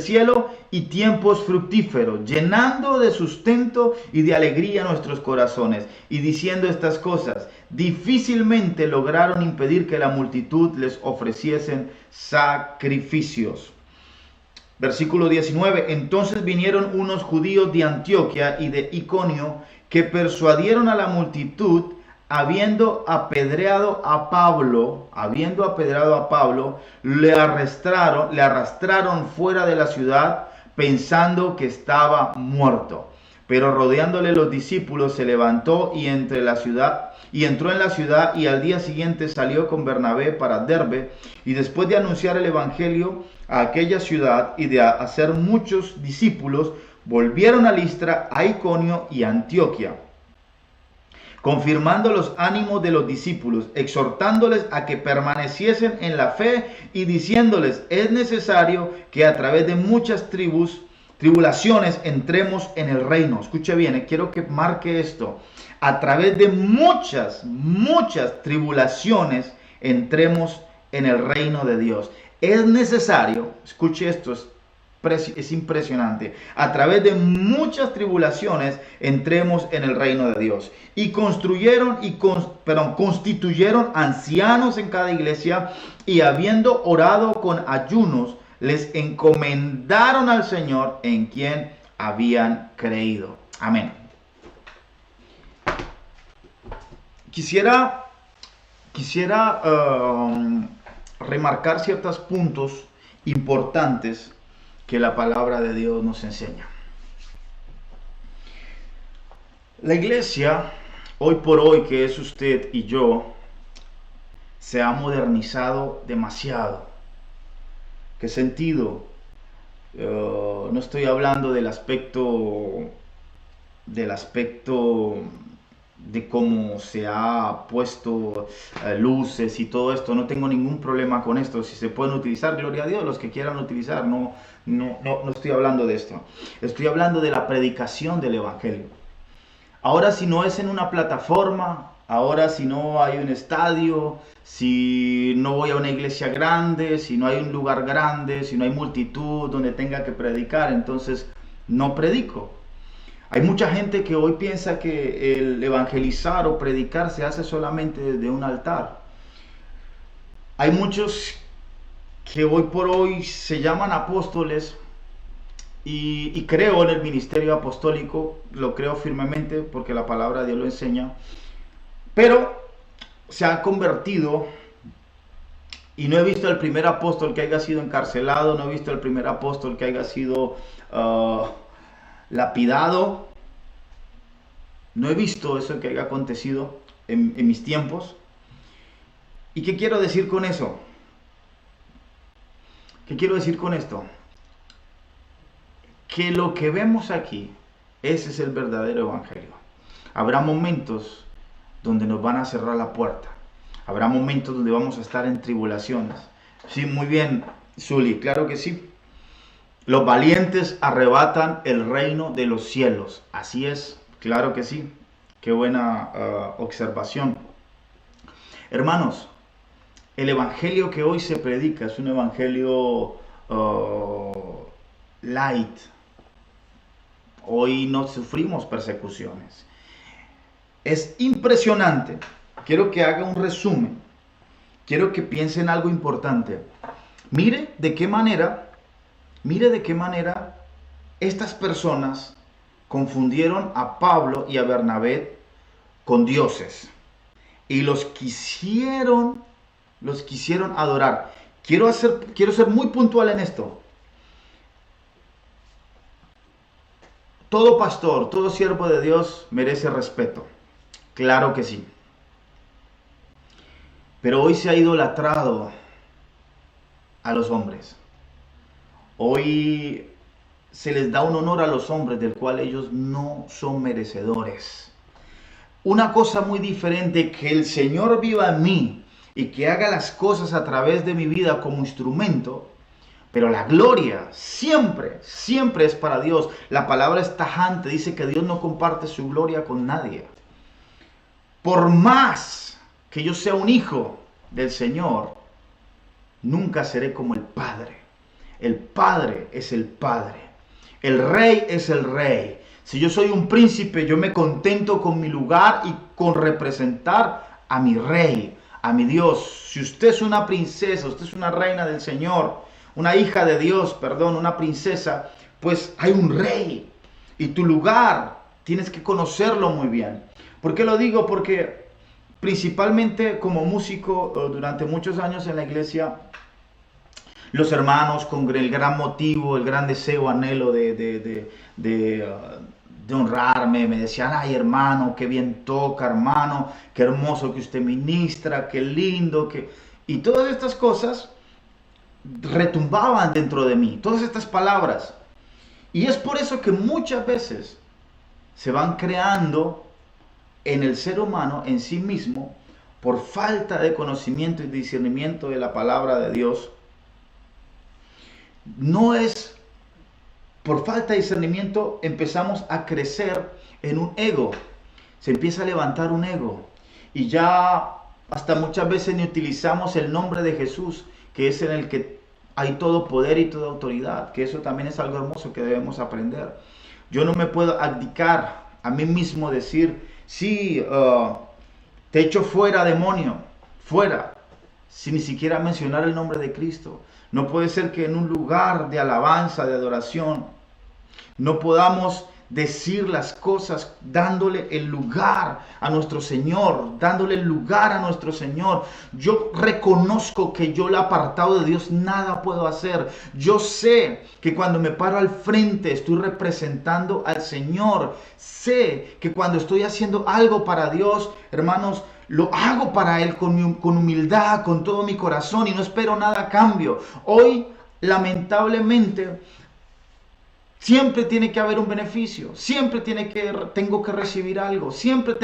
cielo y tiempos fructíferos, llenando de sustento y de alegría nuestros corazones. Y diciendo estas cosas, difícilmente lograron impedir que la multitud les ofreciesen sacrificios. Versículo 19. Entonces vinieron unos judíos de Antioquia y de Iconio, que persuadieron a la multitud, habiendo apedreado a Pablo, le arrastraron fuera de la ciudad, pensando que estaba muerto. Pero rodeándole los discípulos, se levantó y entró en la ciudad, y al día siguiente salió con Bernabé para Derbe. Y después de anunciar el evangelio a aquella ciudad y de hacer muchos discípulos, volvieron a Listra, a Iconio y a Antioquia, confirmando los ánimos de los discípulos, exhortándoles a que permaneciesen en la fe y diciéndoles: es necesario que a través de muchas tribulaciones entremos en el reino. Escuche bien, quiero que marque esto: a través de muchas tribulaciones entremos en el reino de Dios. Es necesario, escuche esto, es impresionante, a través de muchas tribulaciones entremos en el reino de Dios. Y constituyeron ancianos en cada iglesia, y habiendo orado con ayunos, les encomendaron al Señor en quien habían creído. Amén. Quisiera remarcar ciertos puntos importantes que la palabra de Dios nos enseña. La iglesia, hoy por hoy, que es usted y yo, se ha modernizado demasiado. ¿Qué sentido? No estoy hablando del aspecto de cómo se ha puesto luces y todo esto. No tengo ningún problema con esto. Si se pueden utilizar, gloria a Dios, los que quieran utilizar. No estoy hablando de esto. Estoy hablando de la predicación del Evangelio. Ahora, si no es en una plataforma, ahora si no hay un estadio, si no voy a una iglesia grande, si no hay un lugar grande, si no hay multitud donde tenga que predicar, entonces no predico. Hay mucha gente que hoy piensa que el evangelizar o predicar se hace solamente desde un altar. Hay muchos que hoy por hoy se llaman apóstoles y creo en el ministerio apostólico, lo creo firmemente porque la palabra de Dios lo enseña, pero se han convertido y no he visto al primer apóstol que haya sido encarcelado, no he visto al primer apóstol que haya sido lapidado. No he visto eso que haya acontecido en mis tiempos. ¿Y qué quiero decir con eso? ¿Qué quiero decir con esto? Que lo que vemos aquí, ese es el verdadero evangelio. Habrá momentos donde nos van a cerrar la puerta. Habrá momentos donde vamos a estar en tribulaciones. Sí, muy bien, Zuli, claro que sí. Los valientes arrebatan el reino de los cielos. Así es, claro que sí. Qué buena observación. Hermanos, el evangelio que hoy se predica es un evangelio light. Hoy no sufrimos persecuciones. Es impresionante. Quiero que haga un resumen. Quiero que piense en algo importante. Mire de qué manera estas personas confundieron a Pablo y a Bernabé con dioses y los quisieron adorar. Quiero ser muy puntual en esto. Todo pastor, todo siervo de Dios merece respeto. Claro que sí. Pero hoy se ha idolatrado a los hombres. Hoy se les da un honor a los hombres del cual ellos no son merecedores. Una cosa muy diferente, que el Señor viva en mí y que haga las cosas a través de mi vida como instrumento, pero la gloria siempre es para Dios. La palabra es tajante, dice que Dios no comparte su gloria con nadie. Por más que yo sea un hijo del Señor, nunca seré como el Padre. El Padre es el Padre. El Rey es el Rey. Si yo soy un príncipe, yo me contento con mi lugar y con representar a mi Rey, a mi Dios. Si usted es una princesa, usted es una reina del Señor, una hija de Dios, perdón, una princesa, pues hay un Rey. Y tu lugar tienes que conocerlo muy bien. ¿Por qué lo digo? Porque principalmente como músico durante muchos años en la iglesia, los hermanos con el gran motivo, el gran deseo, anhelo de honrarme, me decían: ay hermano, qué bien toca hermano, qué hermoso que usted ministra, qué lindo, y todas estas cosas retumbaban dentro de mí, todas estas palabras. Y es por eso que muchas veces se van creando en el ser humano, en sí mismo, por falta de conocimiento y discernimiento de la palabra de Dios. No es por falta de discernimiento, empezamos a crecer en un ego. Se empieza a levantar un ego. Y ya hasta muchas veces ni utilizamos el nombre de Jesús, que es en el que hay todo poder y toda autoridad. Que eso también es algo hermoso que debemos aprender. Yo no me puedo abdicar a mí mismo, decir: sí, te echo fuera, demonio, fuera, sin ni siquiera mencionar el nombre de Cristo. No puede ser que en un lugar de alabanza, de adoración, no podamos decir las cosas dándole el lugar a nuestro Señor, dándole el lugar a nuestro Señor. Yo reconozco que yo, el apartado de Dios, nada puedo hacer. Yo sé que cuando me paro al frente estoy representando al Señor. Sé que cuando estoy haciendo algo para Dios, hermanos, lo hago para Él con humildad, con todo mi corazón, y no espero nada a cambio. Hoy, lamentablemente, siempre tiene que haber un beneficio, siempre tengo que recibir algo, siempre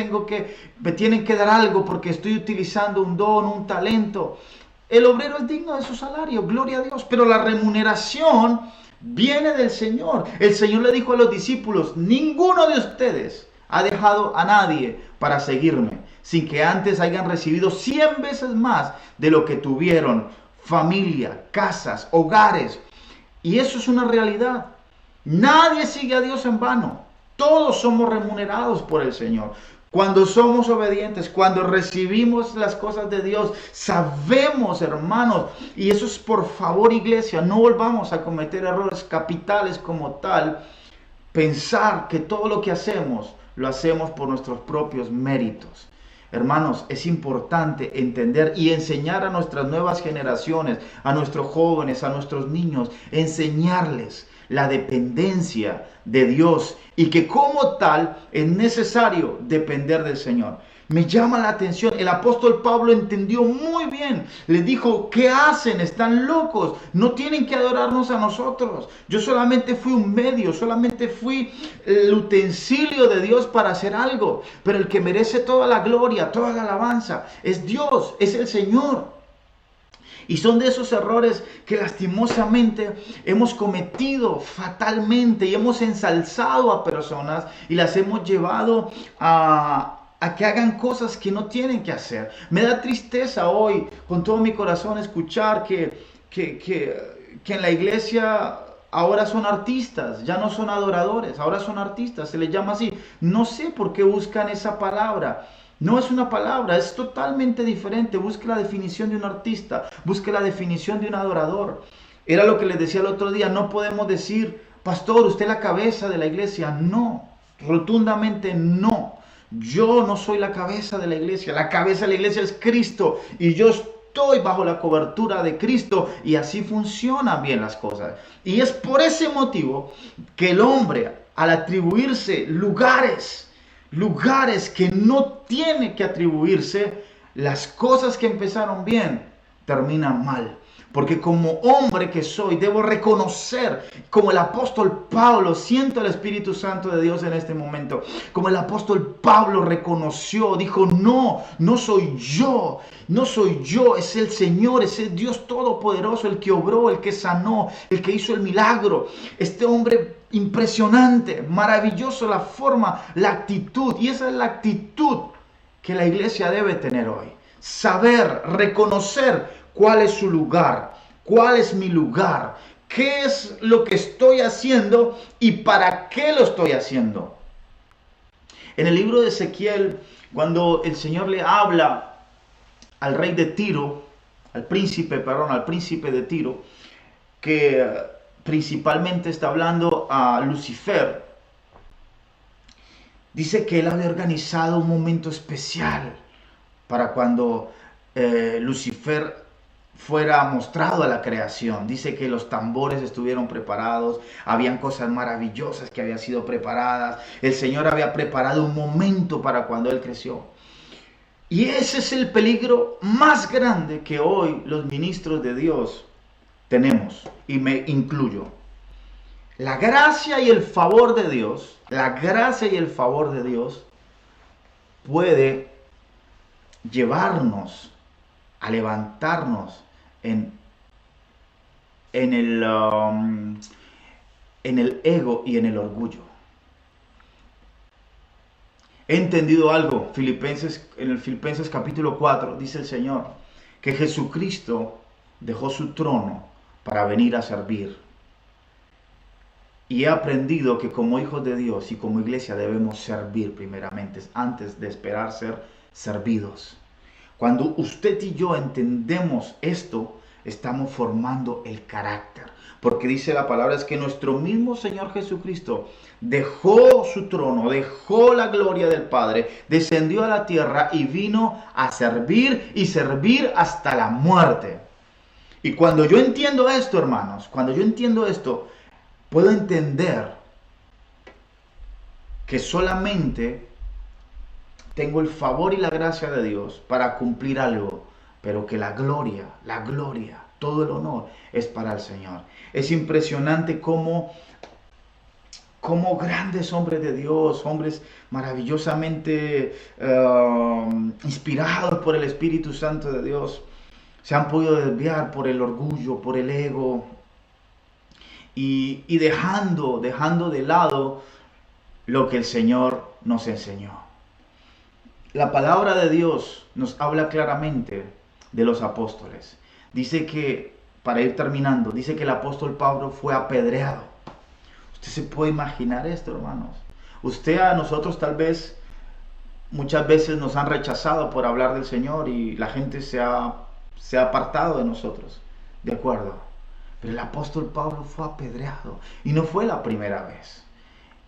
me tienen que dar algo porque estoy utilizando un don, un talento. El obrero es digno de su salario, gloria a Dios, pero la remuneración viene del Señor. El Señor le dijo a los discípulos: ninguno de ustedes ha dejado a nadie para seguirme sin que antes hayan recibido 100 veces más de lo que tuvieron: familia, casas, hogares. Y eso es una realidad. Nadie sigue a Dios en vano. Todos somos remunerados por el Señor. Cuando somos obedientes, cuando recibimos las cosas de Dios, sabemos, hermanos, y eso es, por favor, iglesia, no volvamos a cometer errores capitales como tal, pensar que todo lo que hacemos, lo hacemos por nuestros propios méritos. Hermanos, es importante entender y enseñar a nuestras nuevas generaciones, a nuestros jóvenes, a nuestros niños, enseñarles la dependencia de Dios y que como tal es necesario depender del Señor. Me llama la atención, el apóstol Pablo entendió muy bien, le dijo: ¿qué hacen? Están locos, no tienen que adorarnos a nosotros. Yo solamente fui un medio, solamente fui el utensilio de Dios para hacer algo, pero el que merece toda la gloria, toda la alabanza es Dios, es el Señor. Y son de esos errores que lastimosamente hemos cometido fatalmente y hemos ensalzado a personas y las hemos llevado a que hagan cosas que no tienen que hacer. Me da tristeza hoy, con todo mi corazón, escuchar que en la iglesia ahora son artistas, ya no son adoradores, ahora son artistas, se les llama así. No sé por qué buscan esa palabra. No es una palabra, es totalmente diferente. Busque la definición de un artista, busque la definición de un adorador. Era lo que les decía el otro día: no podemos decir: pastor, usted es la cabeza de la iglesia. No, rotundamente no. Yo no soy la cabeza de la iglesia. La cabeza de la iglesia es Cristo y yo estoy bajo la cobertura de Cristo, y así funcionan bien las cosas. Y es por ese motivo que el hombre, al atribuirse lugares que no tiene que atribuirse, las cosas que empezaron bien terminan mal. Porque como hombre que soy, debo reconocer, como el apóstol Pablo, siento el Espíritu Santo de Dios en este momento, como el apóstol Pablo reconoció, dijo: no, no soy yo, es el Señor, es el Dios Todopoderoso, el que obró, el que sanó, el que hizo el milagro. Este hombre impresionante, maravilloso, la forma, la actitud, y esa es la actitud que la iglesia debe tener hoy. Saber, reconocer cuál es su lugar, cuál es mi lugar, qué es lo que estoy haciendo y para qué lo estoy haciendo. En el libro de Ezequiel, cuando el Señor le habla al rey de Tiro, al príncipe de Tiro, que principalmente está hablando a Lucifer, dice que él había organizado un momento especial para cuando Lucifer fuera mostrado a la creación. Dice que los tambores estuvieron preparados, habían cosas maravillosas que habían sido preparadas. El Señor había preparado un momento para cuando él creció. Y ese es el peligro más grande que hoy los ministros de Dios tenemos, y me incluyo. La gracia y el favor de Dios, puede llevarnos a levantarnos en el ego y en el orgullo. He entendido algo. En el Filipenses capítulo 4 dice el Señor que Jesucristo dejó su trono para venir a servir. Y he aprendido que como hijos de Dios y como iglesia debemos servir primeramente antes de esperar ser servidos. Cuando usted y yo entendemos esto, estamos formando el carácter. Porque dice la palabra es que nuestro mismo Señor Jesucristo dejó su trono, dejó la gloria del Padre, descendió a la tierra y vino a servir y servir hasta la muerte. Y cuando yo entiendo esto, hermanos, cuando yo entiendo esto, puedo entender que solamente tengo el favor y la gracia de Dios para cumplir algo, pero que la gloria, todo el honor es para el Señor. Es impresionante cómo grandes hombres de Dios, hombres maravillosamente inspirados por el Espíritu Santo de Dios, se han podido desviar por el orgullo, por el ego, y dejando de lado lo que el Señor nos enseñó. La palabra de Dios nos habla claramente de los apóstoles. Dice que, para ir terminando, dice que el apóstol Pablo fue apedreado. Usted se puede imaginar esto, hermanos. A nosotros tal vez, muchas veces nos han rechazado por hablar del Señor y la gente se ha apartado de nosotros. De acuerdo. Pero el apóstol Pablo fue apedreado y no fue la primera vez.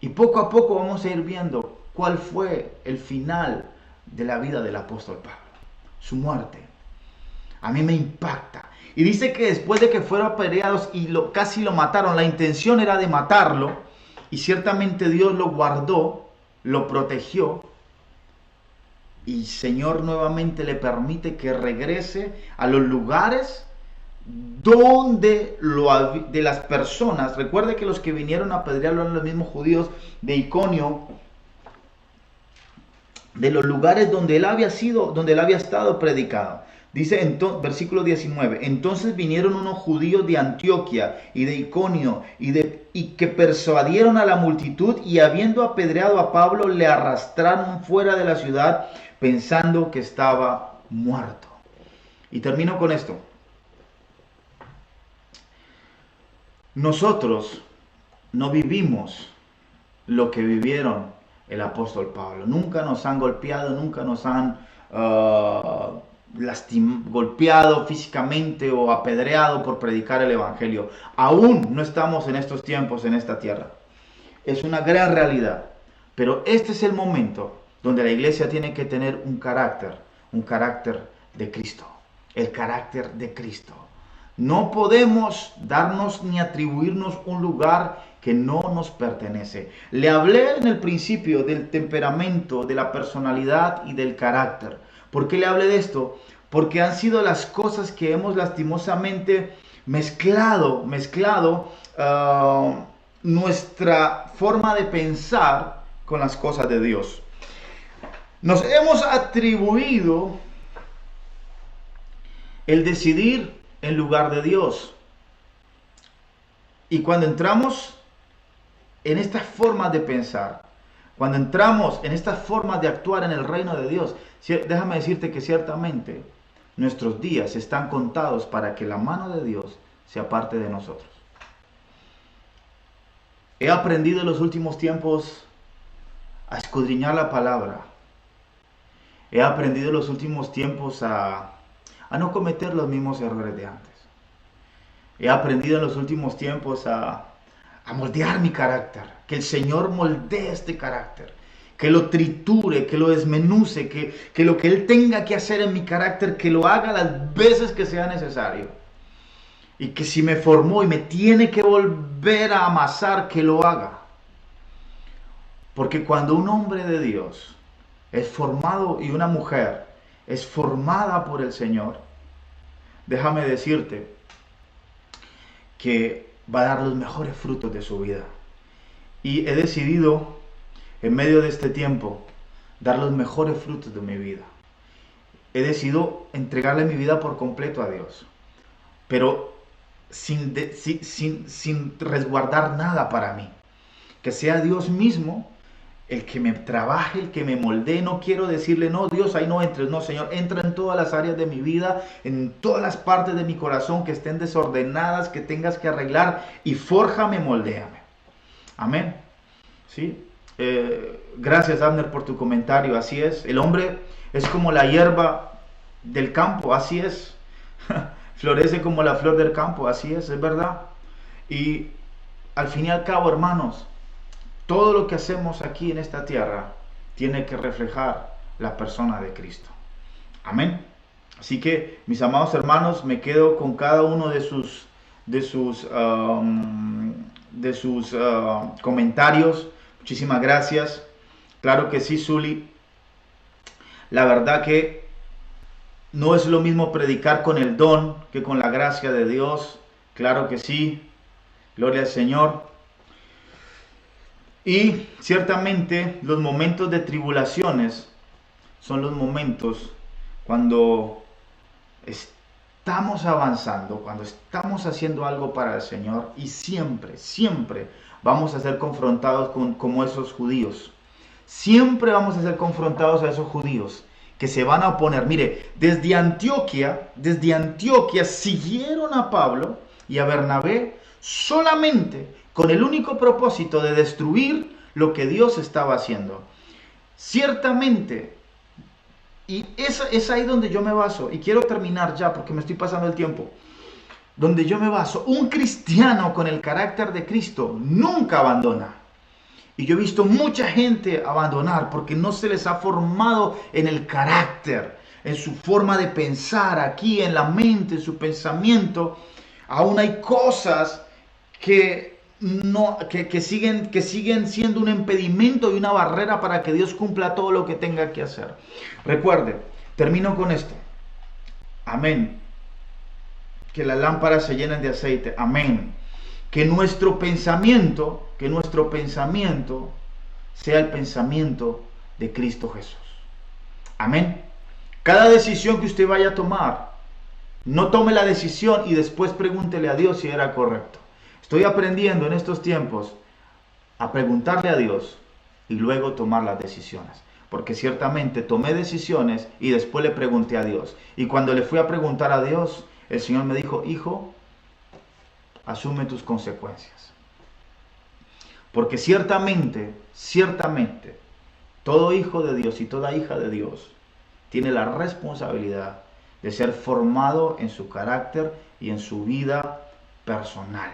Y poco a poco vamos a ir viendo cuál fue el final de la vida del apóstol Pablo. Su muerte. A mí me impacta. Y dice que después de que fueron apedreados y casi lo mataron, la intención era de matarlo, y ciertamente Dios lo guardó, lo protegió, y Señor nuevamente le permite que regrese a los lugares donde de las personas. Recuerde que los que vinieron a apedrearlo eran los mismos judíos de Iconio, de los lugares donde él había estado predicado. Dice versículo 19, entonces vinieron unos judíos de Antioquia y de Iconio y que persuadieron a la multitud, y habiendo apedreado a Pablo le arrastraron fuera de la ciudad pensando que estaba muerto. Y termino con esto. Nosotros no vivimos lo que vivieron el apóstol Pablo. Nunca nos han golpeado, nunca nos han golpeado físicamente o apedreado por predicar el evangelio. Aún no estamos en estos tiempos en esta tierra. Es una gran realidad. Pero este es el momento donde la iglesia tiene que tener un carácter de Cristo. El carácter de Cristo. No podemos darnos ni atribuirnos un lugar que no nos pertenece. Le hablé en el principio del temperamento, de la personalidad y del carácter. ¿Por qué le hablé de esto? Porque han sido las cosas que hemos lastimosamente mezclado nuestra forma de pensar con las cosas de Dios. Nos hemos atribuido el decidir en lugar de Dios. Y cuando entramos en estas formas de pensar, cuando entramos en estas formas de actuar en el reino de Dios, déjame decirte que ciertamente nuestros días están contados para que la mano de Dios sea parte de nosotros. He aprendido en los últimos tiempos a escudriñar la palabra. He aprendido en los últimos tiempos a no cometer los mismos errores de antes. He aprendido en los últimos tiempos a moldear mi carácter. Que el Señor moldee este carácter. Que lo triture, que lo desmenuce, que lo que Él tenga que hacer en mi carácter, que lo haga las veces que sea necesario. Y que si me formó y me tiene que volver a amasar, que lo haga. Porque cuando un hombre de Dios es formado y una mujer es formada por el Señor, déjame decirte que va a dar los mejores frutos de su vida. Y he decidido, en medio de este tiempo, dar los mejores frutos de mi vida. He decidido entregarle mi vida por completo a Dios, pero sin resguardar nada para mí. Que sea Dios mismo el que me trabaje, el que me moldee. No quiero decirle, no, Dios, ahí no entres. No, Señor, entra en todas las áreas de mi vida, en todas las partes de mi corazón que estén desordenadas, que tengas que arreglar, y fórjame, moldéame. Amén. ¿Sí? Gracias, Abner, por tu comentario. Así es. El hombre es como la hierba del campo. Así es. florece como la flor del campo, así es verdad. Y al fin y al cabo, hermanos, todo lo que hacemos aquí en esta tierra tiene que reflejar la persona de Cristo. Amén. Así que, mis amados hermanos, me quedo con cada uno de sus comentarios. Muchísimas gracias. Claro que sí, Zuli. La verdad que no es lo mismo predicar con el don que con la gracia de Dios. Claro que sí. Gloria al Señor. Y ciertamente los momentos de tribulaciones son los momentos cuando estamos avanzando, cuando estamos haciendo algo para el Señor, y siempre vamos a ser confrontados como esos judíos. Siempre vamos a ser confrontados a esos judíos que se van a oponer. Mire, desde Antioquia siguieron a Pablo y a Bernabé solamente con el único propósito de destruir lo que Dios estaba haciendo. Ciertamente, y es ahí donde yo me baso, y quiero terminar ya porque me estoy pasando el tiempo, donde yo me baso. Un cristiano con el carácter de Cristo nunca abandona. Y yo he visto mucha gente abandonar porque no se les ha formado en el carácter, en su forma de pensar, aquí en la mente, en su pensamiento. Aún hay cosas que siguen siendo un impedimento y una barrera para que Dios cumpla todo lo que tenga que hacer. Recuerde, termino con esto. Amén. Que las lámparas se llenen de aceite. Amén. Que nuestro pensamiento sea el pensamiento de Cristo Jesús. Amén. Cada decisión que usted vaya a tomar, no tome la decisión y después pregúntele a Dios si era correcto. Estoy aprendiendo en estos tiempos a preguntarle a Dios y luego tomar las decisiones. Porque ciertamente tomé decisiones y después le pregunté a Dios. Y cuando le fui a preguntar a Dios, el Señor me dijo: hijo, asume tus consecuencias. Porque ciertamente, todo hijo de Dios y toda hija de Dios tiene la responsabilidad de ser formado en su carácter y en su vida personal.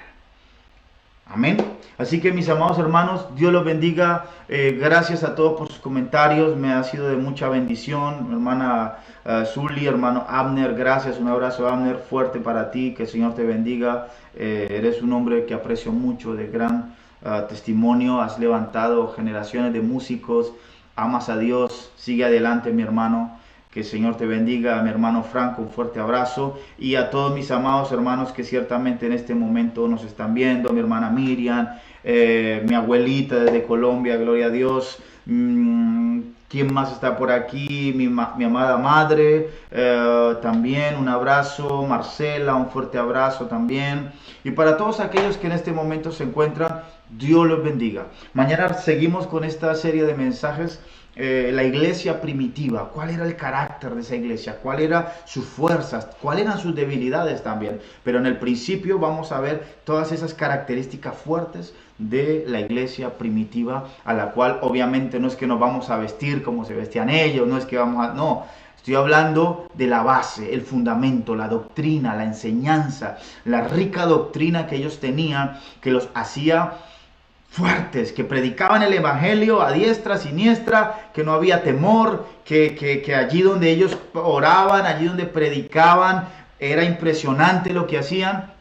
Amén. Así que, mis amados hermanos, Dios los bendiga. Gracias a todos por sus comentarios. Me ha sido de mucha bendición. Mi hermana Zuli, hermano Abner, gracias. Un abrazo, Abner, fuerte para ti. Que el Señor te bendiga. Eres un hombre que aprecio mucho, de gran testimonio. Has levantado generaciones de músicos. Amas a Dios. Sigue adelante, mi hermano. Que el Señor te bendiga. A mi hermano Franco, un fuerte abrazo. Y a todos mis amados hermanos que ciertamente en este momento nos están viendo. A mi hermana Miriam, mi abuelita desde Colombia, gloria a Dios. ¿Quién más está por aquí? Mi amada madre, también un abrazo. Marcela, un fuerte abrazo también. Y para todos aquellos que en este momento se encuentran, Dios los bendiga. Mañana seguimos con esta serie de mensajes. La iglesia primitiva, cuál era el carácter de esa iglesia, cuál eran sus fuerzas, cuáles eran sus debilidades también. Pero en el principio vamos a ver todas esas características fuertes de la iglesia primitiva, a la cual obviamente no es que nos vamos a vestir como se vestían ellos, no es que vamos a... No, estoy hablando de la base, el fundamento, la doctrina, la enseñanza, la rica doctrina que ellos tenían, que los hacía fuertes, que predicaban el evangelio a diestra, siniestra, que no había temor, que allí donde ellos oraban, allí donde predicaban, era impresionante lo que hacían.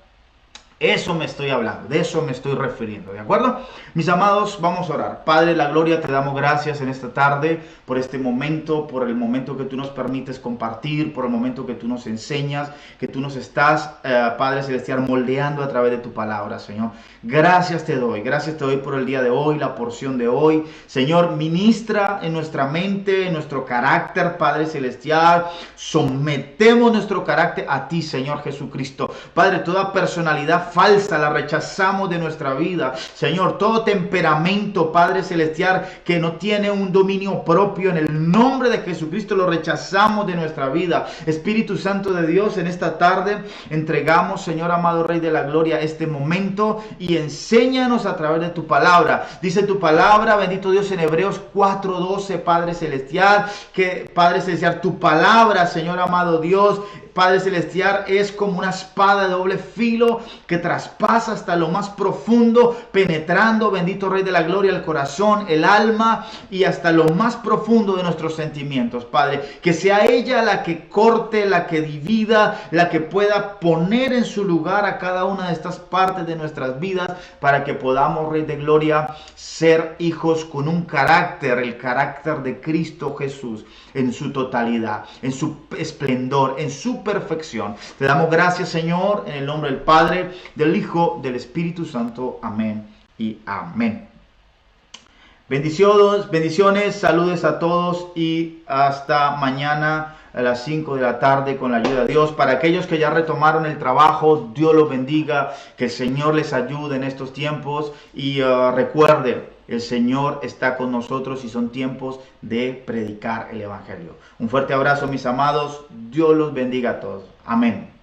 Eso me estoy hablando, de eso me estoy refiriendo, ¿de acuerdo? Mis amados, vamos a orar. Padre, la gloria, te damos gracias en esta tarde por este momento, por el momento que tú nos permites compartir, por el momento que tú nos enseñas, que tú nos estás, Padre Celestial, moldeando a través de tu palabra, Señor. Gracias te doy por el día de hoy, la porción de hoy. Señor, ministra en nuestra mente, en nuestro carácter, Padre Celestial. Sometemos nuestro carácter a ti, Señor Jesucristo. Padre, toda personalidad falsa la rechazamos de nuestra vida. Señor, todo temperamento, Padre Celestial, que no tiene un dominio propio, en el nombre de Jesucristo lo rechazamos de nuestra vida. Espíritu Santo de Dios, en esta tarde entregamos, Señor amado Rey de la Gloria, este momento y enséñanos a través de tu palabra. Dice tu palabra, bendito Dios, en Hebreos 4:12, Padre Celestial, que Padre Celestial, tu palabra, Señor amado Dios, Padre Celestial, es como una espada de doble filo que traspasa hasta lo más profundo, penetrando, bendito Rey de la Gloria, el corazón, el alma y hasta lo más profundo de nuestros sentimientos, Padre. Que sea ella la que corte, la que divida, la que pueda poner en su lugar a cada una de estas partes de nuestras vidas para que podamos, Rey de Gloria, ser hijos con un carácter, el carácter de Cristo Jesús en su totalidad, en su esplendor, en su perfección. Te damos gracias, Señor, en el nombre del Padre, del Hijo, del Espíritu Santo. Amén y amén. Bendiciones, saludos a todos y hasta mañana a las 5 de la tarde con la ayuda de Dios. Para aquellos que ya retomaron el trabajo, Dios los bendiga, que el Señor les ayude en estos tiempos y recuerde, el Señor está con nosotros y son tiempos de predicar el Evangelio. Un fuerte abrazo, mis amados. Dios los bendiga a todos. Amén.